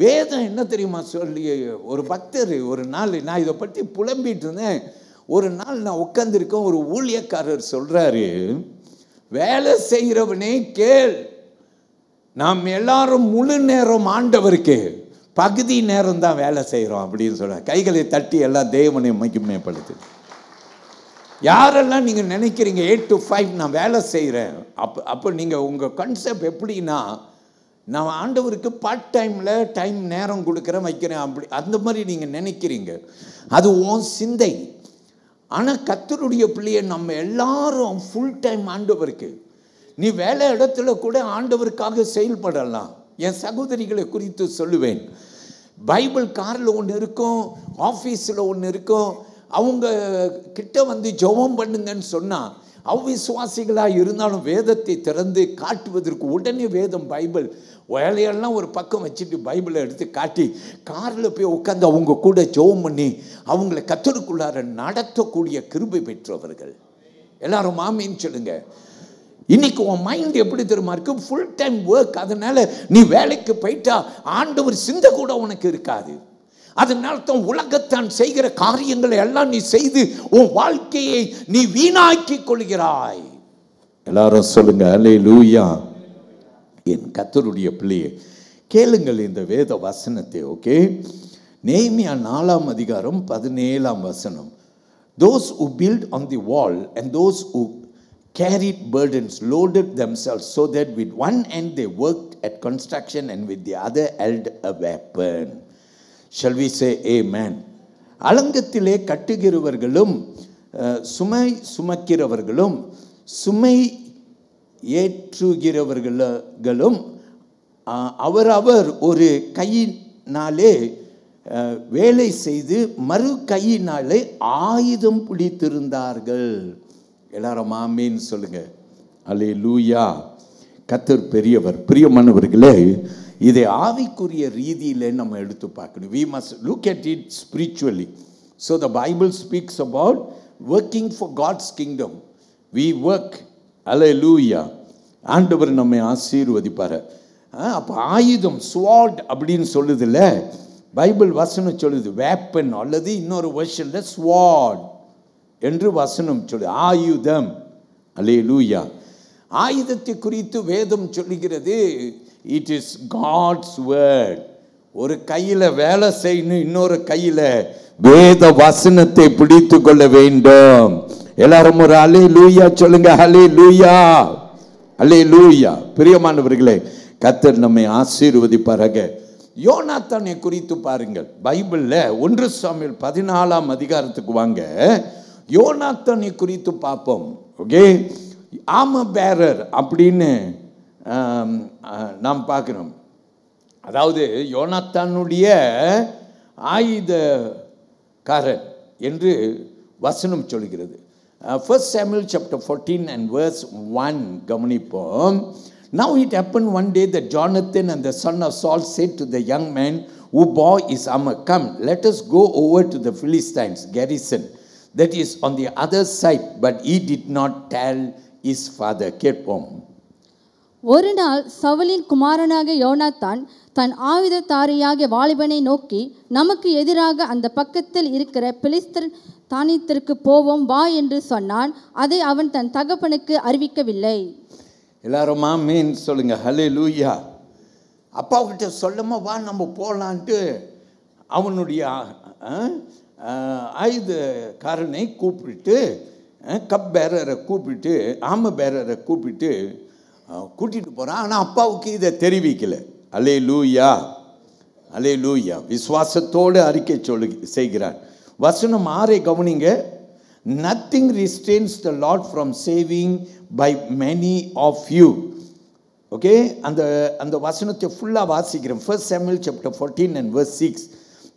வேதம் என்ன தெரியுமா சொல்லி, ஒரு பக்தர் ஒரு நாள், நான் இதை பற்றி புலம்பிட்டு இருந்தேன். ஒரு நாள் நான் உட்காந்துருக்கேன், ஒரு ஊழியக்காரர் சொல்கிறாரு, வேலை செய்கிறவனே கேள், நாம் எல்லாரும் முழு நேரம் ஆண்டவருக்கு, பகுதி நேரம் தான் வேலை செய்கிறோம் அப்படின்னு சொல்கிறார். கைகளை தட்டி எல்லாம் தேவனை மகிமைப்படுத்து. யாரெல்லாம் நீங்கள் நினைக்கிறீங்க 8 to 5 நான் வேலை செய்கிறேன், அப்போ நீங்கள் உங்கள் கான்செப்ட் எப்படின்னா, நான் ஆண்டவருக்கு பார்ட் டைம் நேரம் கொடுக்குறேன் வைக்கிறேன், அப்படி அந்த மாதிரி நீங்கள் நினைக்கிறீங்க. அது உன் சிந்தை. ஆனால் கர்த்தருடைய பிள்ளையை நம்ம எல்லாரும் ஃபுல் டைம் ஆண்டவருக்கு. நீ வேலை இடத்துல கூட ஆண்டவருக்காக செயல்படலாம். என் சகோதரிகளை குறித்து சொல்லுவேன், பைபிள் காரில் ஒன்று இருக்கும், ஆஃபீஸில் ஒன்று இருக்கும். அவங்க கிட்ட வந்து ஜெபம் பண்ணுங்கன்னு சொன்னால், அவ்விசுவாசிகளாக இருந்தாலும் வேதத்தை திறந்து காட்டுவதற்கு உடனே வேதம் பைபிள் வேலையெல்லாம் ஒரு பக்கம் வச்சுட்டு பைபிளை எடுத்து காட்டி காரில் போய் உட்காந்து அவங்க கூட ஜெபம் பண்ணி அவங்கள கர்த்தருக்குள்ளார நடத்தக்கூடிய கிருபை பெற்றவர்கள். எல்லாரும் ஆமீன் சொல்லுங்க. இன்னைக்கு உன் மைண்ட் எப்படி தெரியுமா இருக்கு? Full time work. அதனால நீ வேலைக்கு போயிட்டா ஆண்டவர் சிந்தை கூட உனக்கு இருக்காது. அதனால தான் உலகத்தான் செய்கிற காரியங்களை எல்லாம் நீ செய்து உன் வாழ்க்கையை நீ வீணாக்கி கொள்கிறாய். எல்லாரும் சொல்லுங்க அல்லேலூயா. என் கர்த்தருடைய பிள்ளையே கேளுங்கள் இந்த வேத வசனத்தை. ஓகே, நெகேமியா 4ஆம் அதிகாரம் 17ஆம் வசனம். Those who built on the wall and those who carried burdens loaded themselves so that with one hand they worked at construction and with the other held a weapon. Shall we say amen? அலங்கத்திலே கட்டுகிறவர்களும் சுமை சுமக்கிறவர்களும் சுமை ஏற்றுகிறவர்களும் அவரவர் ஒரு கையினாலே வேலை செய்து மறு கையினாலே ஆயுதம் பிடித்திருந்தார்கள். எல்லாரும் ஆமீன் சொல்லுங்க. அல்லேலூயா. கர்த்தர் பெரியவர். பிரியமானவர்களே, இதை ஆவிக்குரிய ரீதியிலே நம்ம எடுத்து பார்க்கணும். we must look at it spiritually. So the Bible speaks about working for God's kingdom. We work. அல்லேலூயா. ஆண்டவர் நம்மை ஆசீர்வதிப்பார். அப்போ ஆயுதம் ஸ்வார்ட் அப்படின்னு சொல்லுதுல்ல, பைபிள் வசனம் சொல்லுது வேப்பன், அல்லது இன்னொரு வெர்ஷனில் ஸ்வார்ட் என்று வசனம் சொல்லு, ஆயுதம். அல்லேலூயா. ஆயுதத்தை குறித்து வேதம் சொல்லுகிறது, இட் இஸ் காட்ஸ் வேர்ட். ஒரு கையில் வேலை செய்யணும், இன்னொரு கையில் வேத வசனத்தை பிடித்து கொள்ள வேண்டும். எல்லாரும் ஒரு அல்லேலூயா சொல்லுங்க. அல்லேலூயா, அல்லேலூயா. பிரியமானவர்களே, கர்த்தர் நம்மை ஆசீர்வதிப்பாராக. யோனாத்தானை குறித்து பாருங்கள். பைபிளில் 1 சாமுவேல் 14ஆம் அதிகாரத்துக்கு வாங்க. யோனாத்தானை குறித்து பார்ப்போம். ஓகே, ஆம பேரர் அப்படின்னு நாம் பார்க்கிறோம். அதாவது யோனாத்தானுடைய ஆயுதக்காரன் என்று வசனம் சொல்கிறது. 1 Samuel chapter 14 and verse 1 கவனிப்போம். Now it happened one day that Jonathan and the son of Saul said to the young man who bore his armor, come, let us go over to the Philistines' garrison that is on the other side. But he did not tell his father. கேட்போம்.
ஒரு நாள் சவுலின் குமாரனாக யோனாத்தான் தன் ஆயுததாரியாகிய வாலிபனை நோக்கி, நமக்கு எதிராக அந்த பக்கத்தில் இருக்கிற பிலிஸ்தர் தானியத்திற்கு போவோம் வா என்று சொன்னான். அதை அவன் தன் தகப்பனுக்கு அறிவிக்கவில்லை.
எல்லாரும் ஆமென் சொல்லுங்க. ஹல்லேலூயா. அப்பாவுக்கிட்ட சொல்லமா வா நம்ம போகலான்ட்டு அவனுடைய ஆயுதக்காரனை கூப்பிட்டு, கப் பேரரை கூப்பிட்டு, ஆம பேரரை கூப்பிட்டு கூட்டிகிட்டு போகிறான். ஆனால் அப்பாவுக்கு இதை தெரிவிக்கலை. அல்லேலூயா, அல்லேலூயா. விசுவாசத்தோடு அறிக்கை செய்கிறான். வசனம் 6 கவனிங்க. Nothing restrains the Lord from saving by many of you. Okay, அந்த வசனத்தை ஃபுல்லாக வாசிக்கிறேன். 1 Samuel chapter 14 and verse 6.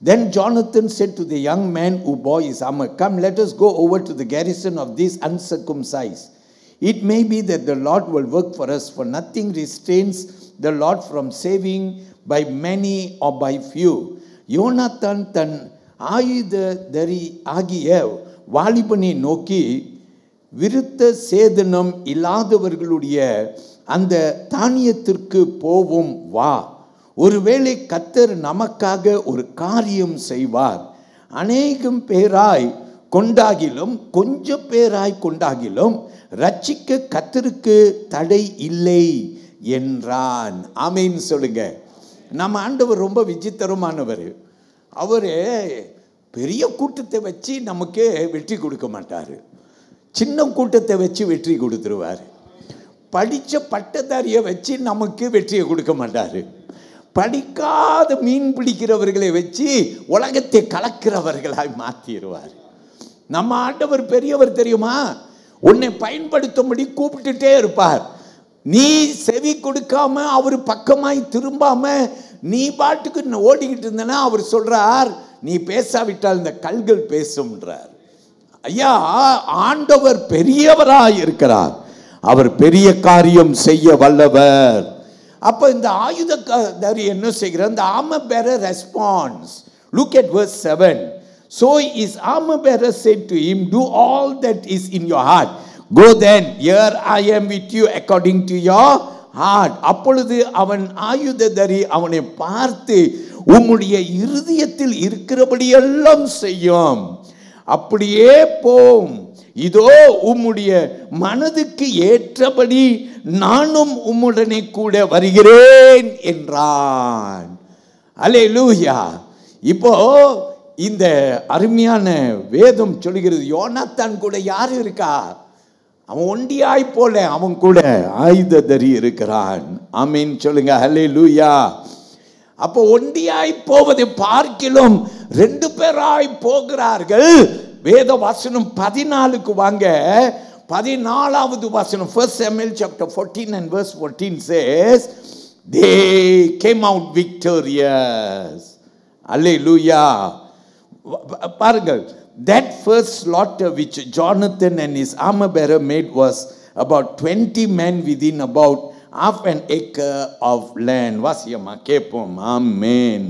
Then Jonathan said to the young man who bore his armor, come, let us go over to the garrison of these uncircumcised. It may be that the Lord will work for us, for nothing restrains the Lord from saving by many or by few. யோனாத்தான் தன் ஆயுததாரி ஆகிய வாலிபனை நோக்கி, விருத்த சேதனம் இல்லாதவர்களுடைய அந்த தானியத்திற்கு போவோம் வா. ஒருவேளை கர்த்தர் நமக்காக ஒரு காரியம் செய்வார். அநேகம் பேராய் கொண்டாகிலும் கொஞ்சம் பேராய் கொண்டாகிலும் ரட்சிக்க கர்த்தருக்கு தடை இல்லை என்றான். ஆமென் சொல்லுங்க. நம்ம ஆண்டவர் ரொம்ப விசித்திரமானவர். அவர் பெரிய கூட்டத்தை வச்சு நமக்கு வெற்றி கொடுக்க மாட்டார். சின்ன கூட்டத்தை வச்சு வெற்றி கொடுத்துருவார். படித்த பட்டதாரியை வச்சு நமக்கு வெற்றியை கொடுக்க மாட்டார். படிக்காத மீன் பிடிக்கிறவர்களை வச்சு உலகத்தை கலக்கிறவர்களாய் மாற்றிடுவார். நம்ம ஆண்டவர் பெரியவர் தெரியுமா? உன்னை பயன்படுத்தும்படி கூப்பிட்டுட்டே இருப்பார். நீ செவி கொடுக்காம அவர் பக்கமாய் திரும்பாம நீ பாட்டுக்கு ஓடிக்கிட்டு இருந்தனா அவர் சொல்றார், நீ பேசாவிட்டால் இந்த கல்கள் பேசும்ன்றார். ஐயா, ஆண்டவர் பெரியவராய் இருக்கிறார். அவர் பெரிய காரியம் செய்ய வல்லவர். அப்ப இந்த ஆயுததாரி என்ன செய்கிறார்? இந்த armor bearer responds. Look at verse 7. So his armor bearer said to him, do all that is in your heart. Go then, here I am with you according to your heart. அப்பொழுது அவன் ஆயுததாரி அவனை பார்த்து, உம்முடைய இருதயத்தில் இருக்கிறபடியெல்லாம் செய்யும், அப்படியே போம், இதோ உம்முடைய மனதுக்கு ஏற்றபடி நானும் உம்முடனே கூட வருகிறேன் என்றான். அல்லேலூயா. இப்போ இந்த அருமையான வேதம் சொல்கிறது, யோனாத்தான் கூட யார் இருக்கா? அவன் ஒண்டியாய் போல, அவன் கூட ஆயுததாரி இருக்கிறான். ஆமென் சொல்லுங்க. அல்லேலூயா. அப்போ ஒண்டியாய் போவதை பார்க்கிலும் 2 பேராய் போகிறார்கள். வேத வசனம் 14க்கு வாங்க. 14வது வசனம் 1 Samuel chapter 14 and verse 14 says, they came out victorious. அல்லேலூயா. பாருங்கள், that first slaughter which Jonathan and his armor bearer made was about 20 men within about half an acre of land. வாசியமா கேட்போம். ஆமென்.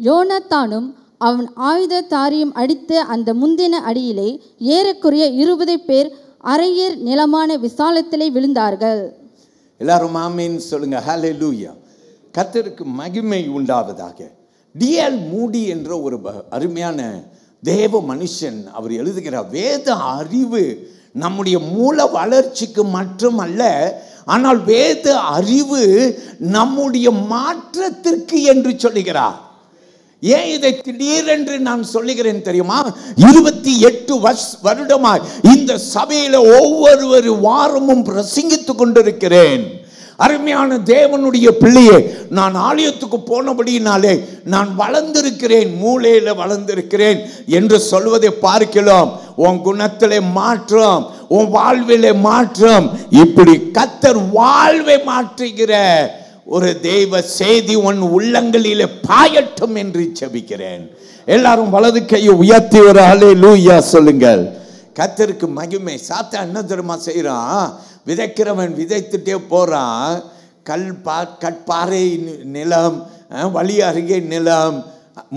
யோனத்தானும் அவன் ஆயுததாரியும் அடித்த அந்த முந்தின அடியிலே ஏறக்குறைய 20 பேர் அரையர் நிலமான விசாலத்திலே விழுந்தார்கள்.
எல்லாரும் ஆமென் சொல்லுங்க. ஹல்லேலூயா. கர்த்தருக்கு மகிமை உண்டாவதாக. டிஎல் மூடி என்ற ஒரு அருமையான தேவ மனுஷன் அவர் எழுதுகிறார், வேத அறிவு நம்முடைய மூல வளர்ச்சிக்கு மட்டுமல்ல, ஆனால் வேத அறிவு நம்முடைய மாற்றத்திற்கு என்று சொல்லுகிறார். ஏன் இதை திடீரென்று நான் சொல்லுகிறேன் தெரியுமா? 28 வருடமாய் இந்த சபையில ஒவ்வொரு வாரமும் பிரசங்கித்துக் கொண்டிருக்கிறேன். அருமையான தேவனுடைய பிள்ளையே, நான் ஆலயத்துக்கு போனபடியினாலே நான் வளர்ந்திருக்கிறேன், மூளையில வளர்ந்திருக்கிறேன் என்று சொல்வதை பார்க்கலாம். உன் குணத்திலே மாற்றம், உன் வாழ்விலே மாற்றம், இப்படி கர்த்தர் வாழ்வை மாற்றுகிற ஒரு தெய்வ செய்தி உன் உள்ளங்களிலே பாயட்டும் என்று ஜெபிக்கிறேன். எல்லாரும் வலது கையை உயர்த்தி ஒரு ஹல்லேலூயா சொல்லுங்கள். கர்த்தருக்கு மகிமை. சாத்தான் என்ன தெரியுமா செய்யறான்? விதைக்கிறவன் விதைத்துட்டே போறான். கற்பாறை நிலம், வழி அருகே நிலம்,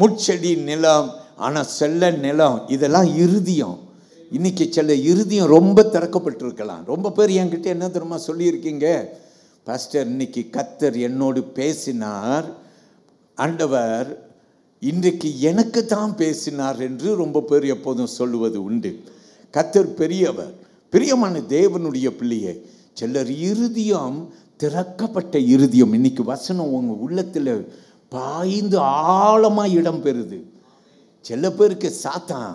முட்செடி நிலம், ஆனால் செல்ல நிலம், இதெல்லாம் இருதயம். இன்னைக்கு சில இருதயம் ரொம்ப திறக்கப்பட்டிருக்கலாம். ரொம்ப பேர் என்கிட்ட என்ன தெரியுமா சொல்லியிருக்கீங்க? பாஸ்டர், இன்னைக்கு கர்த்தர் என்னோடு பேசினார், ஆண்டவர் இன்றைக்கு எனக்கு தான் பேசினார் என்று ரொம்ப பேர் எப்போதும் சொல்லுவது உண்டு. கர்த்தர் பெரியவர். பிரியமான தேவனுடைய பிள்ளையே, சிலர் இருதயம் திறக்கப்பட்ட இருதயம் இன்னைக்கு வசனம் உங்க உள்ளத்தில் பாய்ந்து ஆழமாக இடம் பெறுது. சில பேருக்கு சாத்தான்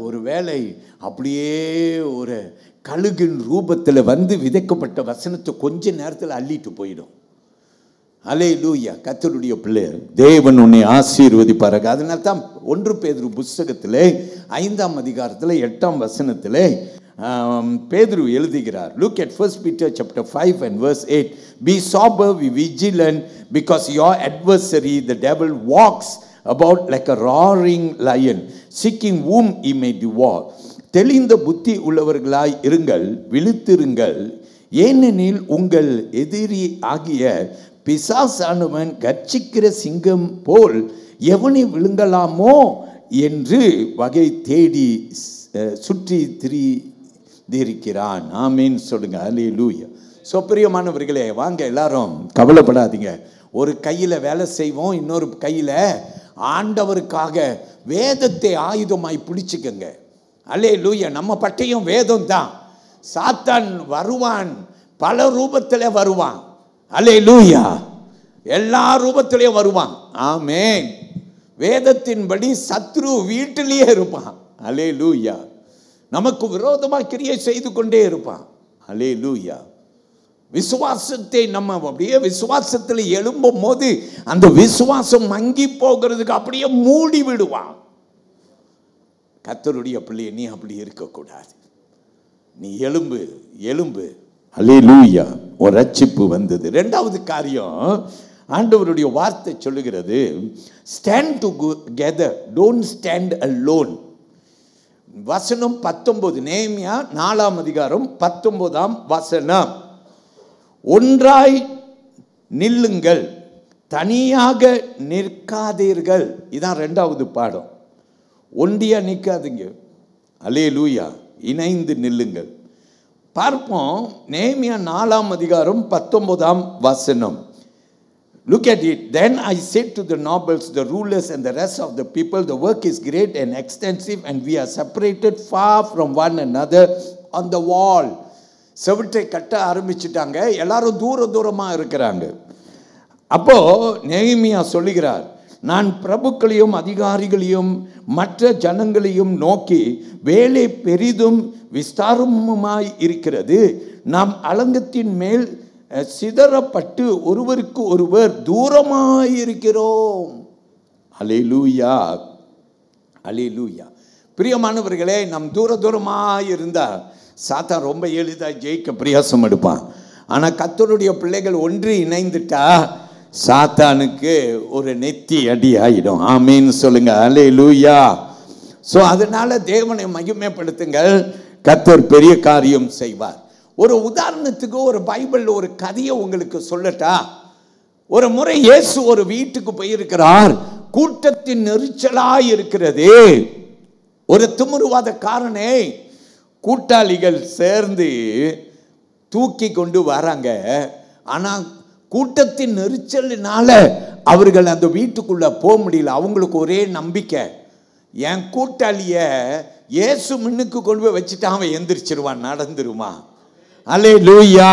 ஒரு வேளை அப்படியே ஒரு கழுகின் ரூபத்தில் வந்து விதைக்கப்பட்ட வசனத்தை கொஞ்ச நேரத்தில் அள்ளிட்டு போயிடும். அல்லேலூயா. கர்த்தருடைய பிள்ளை, தேவன் உன்னை ஆசீர்வதிப்பார்கள். அதனால தான் 1 பேதுரு புஸ்தகத்தில் 5ஆம் அதிகாரத்தில் 8ஆம் வசனத்தில் பேதுரு எழுதுகிறார். Look at 1 Peter chapter 5 and verse 8. Be sober, be vigilant, because your adversary the devil walks about like a roaring lion, seeking whom he may devour. தெளிந்த புத்தி உள்ளவர்களாய் இருங்கள், விழித்திருங்கள். ஏனெனில் உங்கள் எதிரி ஆகிய பிசாசானவன் கர்ச்சிக்கிற சிங்கம் போல் எவனை விழுங்கலாமோ என்று வகை தேடி சுற்றி திரிந்திருக்கிறான். ஆமீன் சொல்லுங்க. அல்லேலூயா. ஸோ பிரியமானவர்களே, வாங்க எல்லாரும் கவலைப்படாதீங்க. ஒரு கையில் வேலை செய்வோம், இன்னொரு கையில் ஆண்டவருக்காக வேதத்தை ஆயுதமாய் பிடிச்சுக்கங்க. அல்லேலூயா. நம்ம பட்டயம் வேதம் தான். சாத்தான் வருவான், பல ரூபத்தில் வருவான். அல்லேலூயா. எல்லா ரூபத்திலையும் வருவான். ஆமென். வேதத்தின்படி சத்ரு வீட்டிலேயே இருப்பான். அல்லேலூயா. நமக்கு விரோதமாக கிரியை செய்து கொண்டே இருப்பான். அல்லேலூயா. விசுவாசத்தை நம்ம அப்படியே விசுவாசத்தில் எழும்பும் போது அந்த விசுவாசம் மங்கி போகிறதுக்கு அப்படியே மூடி விடுவான். கர்த்தருடைய பிள்ளையை நீ அப்படி இருக்கக்கூடாது. நீ எழும்பு, எழும்பு. அல்லேலூயா. ஒரு ரட்சிப்பு வந்தது. 2வது காரியம், ஆண்டவருடைய வார்த்தை சொல்லுகிறது, stand together, don't stand alone. வசனம் 19, நெகேமியா 4ஆம் அதிகாரம் 19ஆம் வசனம். ஒன்றாய் நில்லுங்கள், தனியாக நிற்காதீர்கள். இதான் 2வது பாடம். ஒன்றியா நிற்காதீங்க. அல்லேலூயா. இணைந்து நில்லுங்கள். பார்ப்போம். நெகேமியா 4ஆம் அதிகாரம் 19ஆம் வசனம். Look at it. Then I said to the nobles, the rulers and the rest of the people, the work is great and extensive and we are separated far from one another on the wall. செவிட்டை கட்ட ஆரம்பிச்சுட்டாங்க, எல்லாரும் தூர தூரமாக இருக்கிறாங்க. அப்போ நெகேமியா சொல்லுகிறார், நான் பிரபுக்களையும் அதிகாரிகளையும் மற்ற ஜனங்களையும் நோக்கி, வேலை பெரிதும் விஸ்தாரமாய் இருக்கிறது, நாம் அலங்கத்தின் மேல் சிதறப்பட்டு ஒருவருக்கு ஒருவர் தூரமாயிருக்கிறோம். அல்லேலூயா. அல்லேலூயா. பிரியமானவர்களே, நம் தூரமாக இருந்தால் சாத்தான் ரொம்ப எளிதாக ஜெயிக்க பிரயாசம் எடுப்பான். ஆனால் கர்த்தருடைய பிள்ளைகள் ஒன்று இணைந்துட்டா சாத்தானுக்கு ஒரு நெத்தி அடி ஆயிடும். ஆமீன் சொல்லுங்க. அல்லேலூயா. ஸோ அதனால தேவனை மகிமைப்படுத்துங்கள், கர்த்தர் பெரிய காரியம் செய்வார். ஒரு உதாரணத்துக்கு ஒரு பைபிள் ஒரு கதையை உங்களுக்கு சொல்லட்டா? ஒரு முறை இயேசு ஒரு வீட்டுக்கு போயிருக்கிறார். கூட்டத்தின் நெரிச்சலாய் இருக்கிறது. ஒரு திமிருவாதக்காரனை கூட்டாளிகள் சேர்ந்து தூக்கி கொண்டு வராங்க. ஆனால் கூட்டத்தின் நெரிச்சலினால அவர்கள் அந்த வீட்டுக்குள்ள போக முடியல. அவங்களுக்கு ஒரே நம்பிக்கை, என் கூட்டாளிய இயேசு முன்னுக்கு கொண்டு போய் வச்சுட்டு அவன் எந்திரிச்சிருவான், நடந்துருமா. அல்லேலூயா.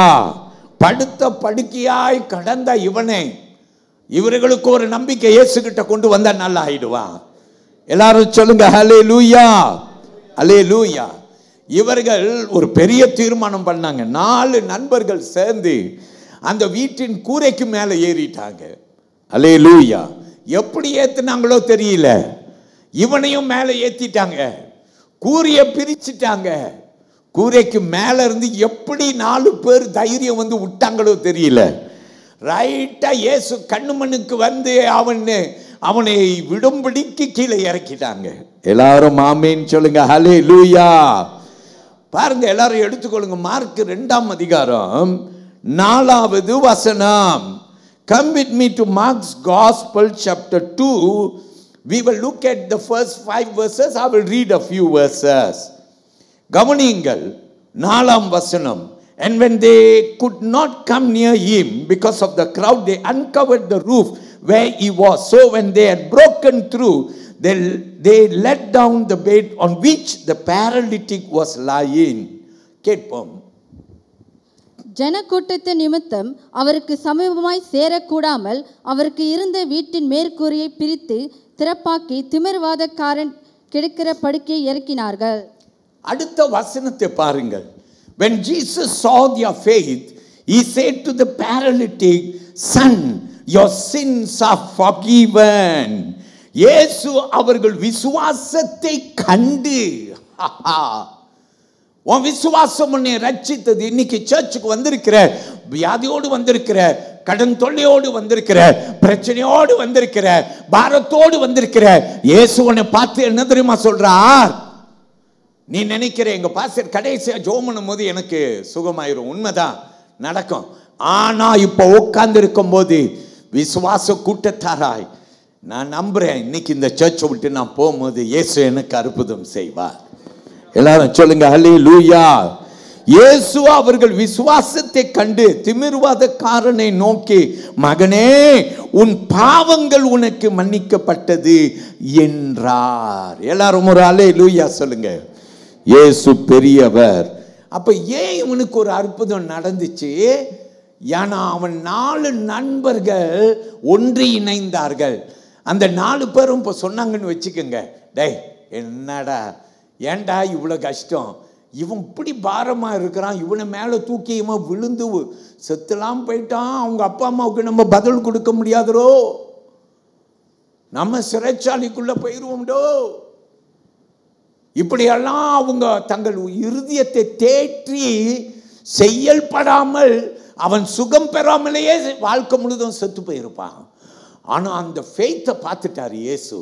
படுத்த படுக்கையாய் கடந்த இவனை இவர்களுக்கு ஒரு நம்பிக்கை, இயேசு கிட்ட கொண்டு வந்தா நல்லா ஆயிடுவான். எல்லாரும் சொல்லுங்க அல்லேலூயா. அல்லேலூயா. இவர்கள் ஒரு பெரிய தீர்மானம் பண்ணாங்க. 4 நண்பர்கள் சேர்ந்து அந்த வீட்டின் கூரைக்கு மேலே ஏறிட்டாங்க. அல்லேலூயா. எப்படி ஏத்துனாங்களோ தெரியல, இவனையும் மேலே ஏத்திட்டாங்க, கூரையை பிரிச்சுட்டாங்க. கூரைக்கு மேல இருந்து எப்படி 4 பேர் தைரியம் வந்து விட்டாங்களோ தெரியல. ரைட்டா இயேசு கண்ணுமனுக்கு வந்து அவனை விடும்படிக்கு கீழே இறக்கிட்டாங்க. எல்லாரும் ஆமீன் சொல்லுங்க. ஹல்லேலூயா. பாருங்க, எல்லாரும் எடுத்துக்கொள்ளுங்க. மார்க் 2ஆம் அதிகாரம் 4வது வசனம். Come with me to Mark's Gospel chapter 2. We will look at the first 5 verses. I will read a few verses. கவனியுங்கள் 4ஆம் வசனம். And when they could not come near him because of the crowd, they uncovered the roof where he was. So when they had broken through, they let down the bed on which the paralytic was lying. கேட்போம்.
ஜனக்கூட்டத்தின் நிமித்தம் அவருக்கு சமீபமாய் சேரக்கூடாமல் அவருக்கு இருந்த வீட்டின் மேற்கூரையை பிரித்து திறப்பாக்கி திமிர்வாதக்காரன் கிடக்கிற படுக்கையை இறக்கினார்கள். அடுத்த
வசனத்தை பாருங்கள். When Jesus saw their faith, he said to the paralytic, son, your sins are forgiven. இயேசு அவர்கள் விசுவாசத்தை கண்டு, உன் விசுவாசம் உன்னை ரட்சித்தது. இன்னைக்கு சர்ச்சுக்கு வந்திருக்கிற, வியாதியோடு வந்திருக்கிற, கடன் தொல்லையோடு வந்திருக்கிற, பிரச்சனையோடு வந்திருக்கிற, பாரத்தோடு வந்திருக்கிற, இயேசு உன்னை பார்த்து என்ன தெரியுமா சொல்றார்? நீ நினைக்கிற எங்க பாஸ்டர் கடைசியா ஜெபம் பண்ணும்போது எனக்கு சுகமாயிரும். உண்மைதான், நடக்கும். ஆனா இப்ப உட்கார்ந்து இருக்கும் போது விசுவாச கூட்டத்தாராய் நான் நம்புறேன், இன்னைக்கு இந்த சர்ச்சை விட்டு நான் போகும்போது இயேசு எனக்கு அற்புதம் செய்வார். எல்லாரும் சொல்லுங்க ஹல்லேலூயா. இயேசு அவர்கள் விசுவாசத்தை கண்டு திமிர்வாதக்காரனை நோக்கி, மகனே உன் பாவங்கள் உனக்கு மன்னிக்கப்பட்டது என்றார். எல்லாரும் ஒரு ஹல்லேலூயா சொல்லுங்க. இயேசு பெரியவர். அப்ப ஏன் இவனுக்கு ஒரு அற்புதம் நடந்துச்சு? ஏன்னா அவன் 4 நண்பர்கள் ஒன்று இணைந்தார்கள். அந்த 4 பேரும் இப்போ சொன்னாங்கன்னு வச்சுக்கோங்க, டேய் என்னடா ஏண்டா இவ்வளோ கஷ்டம், இவன் இப்படி பாரமா இருக்கிறான், இவனை மேலே தூக்கியமா விழுந்து செத்துலாம் போயிட்டான், அவங்க அப்பா அம்மாவுக்கு நம்ம பதில் கொடுக்க முடியாதோ, நம்ம சிறைச்சாலைக்குள்ள போயிடுவோம்டோ. இப்படியெல்லாம் அவங்க தங்கள் இருதயத்தை தேற்றி செயல்படாமல் அவன் சுகம் பெறாமலேயே வாழ்க்கை முழுதும் செத்து போயிருப்பான். ஆனா அந்த ஃபெய்த்தை பார்த்துட்டார் இயேசு.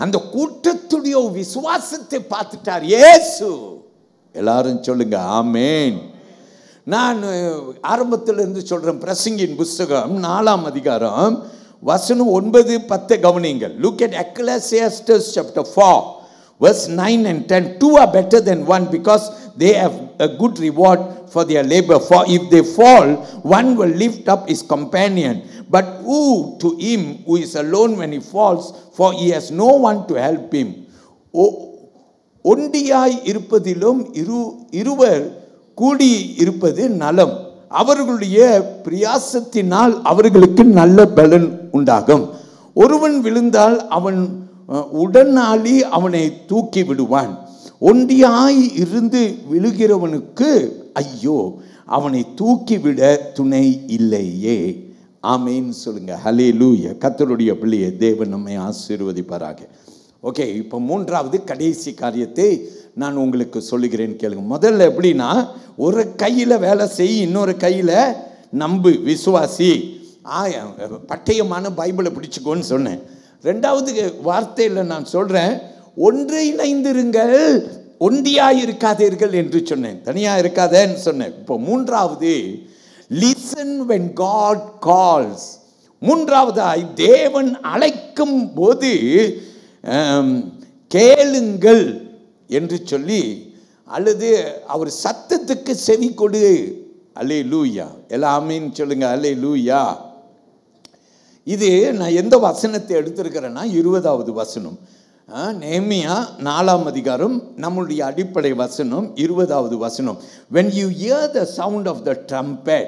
அந்த கூட்டத்துடைய விசுவாசத்தை பார்த்துட்டார் இயேசு. எல்லாரும் சொல்லுங்க ஆமென். நான் ஆரம்பத்தில் இருந்து சொல்றேன். பிரசங்கின் புஸ்தகம் 4ஆம் அதிகாரம் வசனம் 9, 10 கவனிங்கள். Look at Ecclesiastes chapter 4 verse 9 and 10. 2 are better than 1 because they have a good reward for their labor. For if they fall, one will lift up his companion. But who to him who is alone when he falls, for he has no one to help him. ஒண்டியாய் இருப்பதிலும் இருவர் கூடி இருப்பது நலம். அவர்களுடைய பிரயாசத்தினால் அவர்களுக்கு நல்ல பலன் உண்டாகும். ஒருவன் விழுந்தால் அவன் உடனாளி அவனை தூக்கி விடுவான். ஒண்டியாய் இருந்து விழுகிறவனுக்கு ஐயோ, அவனை தூக்கிவிட துணை இல்லையே. ஆமேன் சொல்லுங்க. ஹல்லேலூயா. கர்த்தருடைய பிள்ளையே, தேவன் நம்மை ஆசீர்வதிப்பாராக. ஓகே, இப்போ 3வது கடைசி காரியத்தை நான் உங்களுக்கு சொல்லுகிறேன் கேளுங்க. முதல்ல எப்படின்னா, ஒரு கையில் வேலை செய், இன்னொரு கையில் நம்பு, விசுவாசி. பட்டயமான பைபிளை பிடிச்சிக்கோன்னு சொன்னேன். ரெண்டாவது வார்த்தையில் நான் சொல்கிறேன், ஒன்று இணைந்திருங்கள், ஒண்டியாக இருக்காதீர்கள் என்று சொன்னேன், தனியாக இருக்காதேன்னு சொன்னேன். இப்போ மூன்றாவது, லிசன் when God calls. மூன்றாவதாய், தேவன் அழைக்கும் போது கேளுங்கள் என்று சொல்லி, அல்லது அவர் சத்தத்துக்கு செவி கொடு. அல்லேலூயா, எல்லாமேன்னு சொல்லுங்க. அல்லேலூயா. இது நான் எந்த வசனத்தை எடுத்திருக்கிறேன்னா 20வது வசனம், நெகேமியா 4ஆம் அதிகாரம், நம்முடைய அடிப்படை வசனம் 20வது வசனம். when you hear the sound of the trumpet,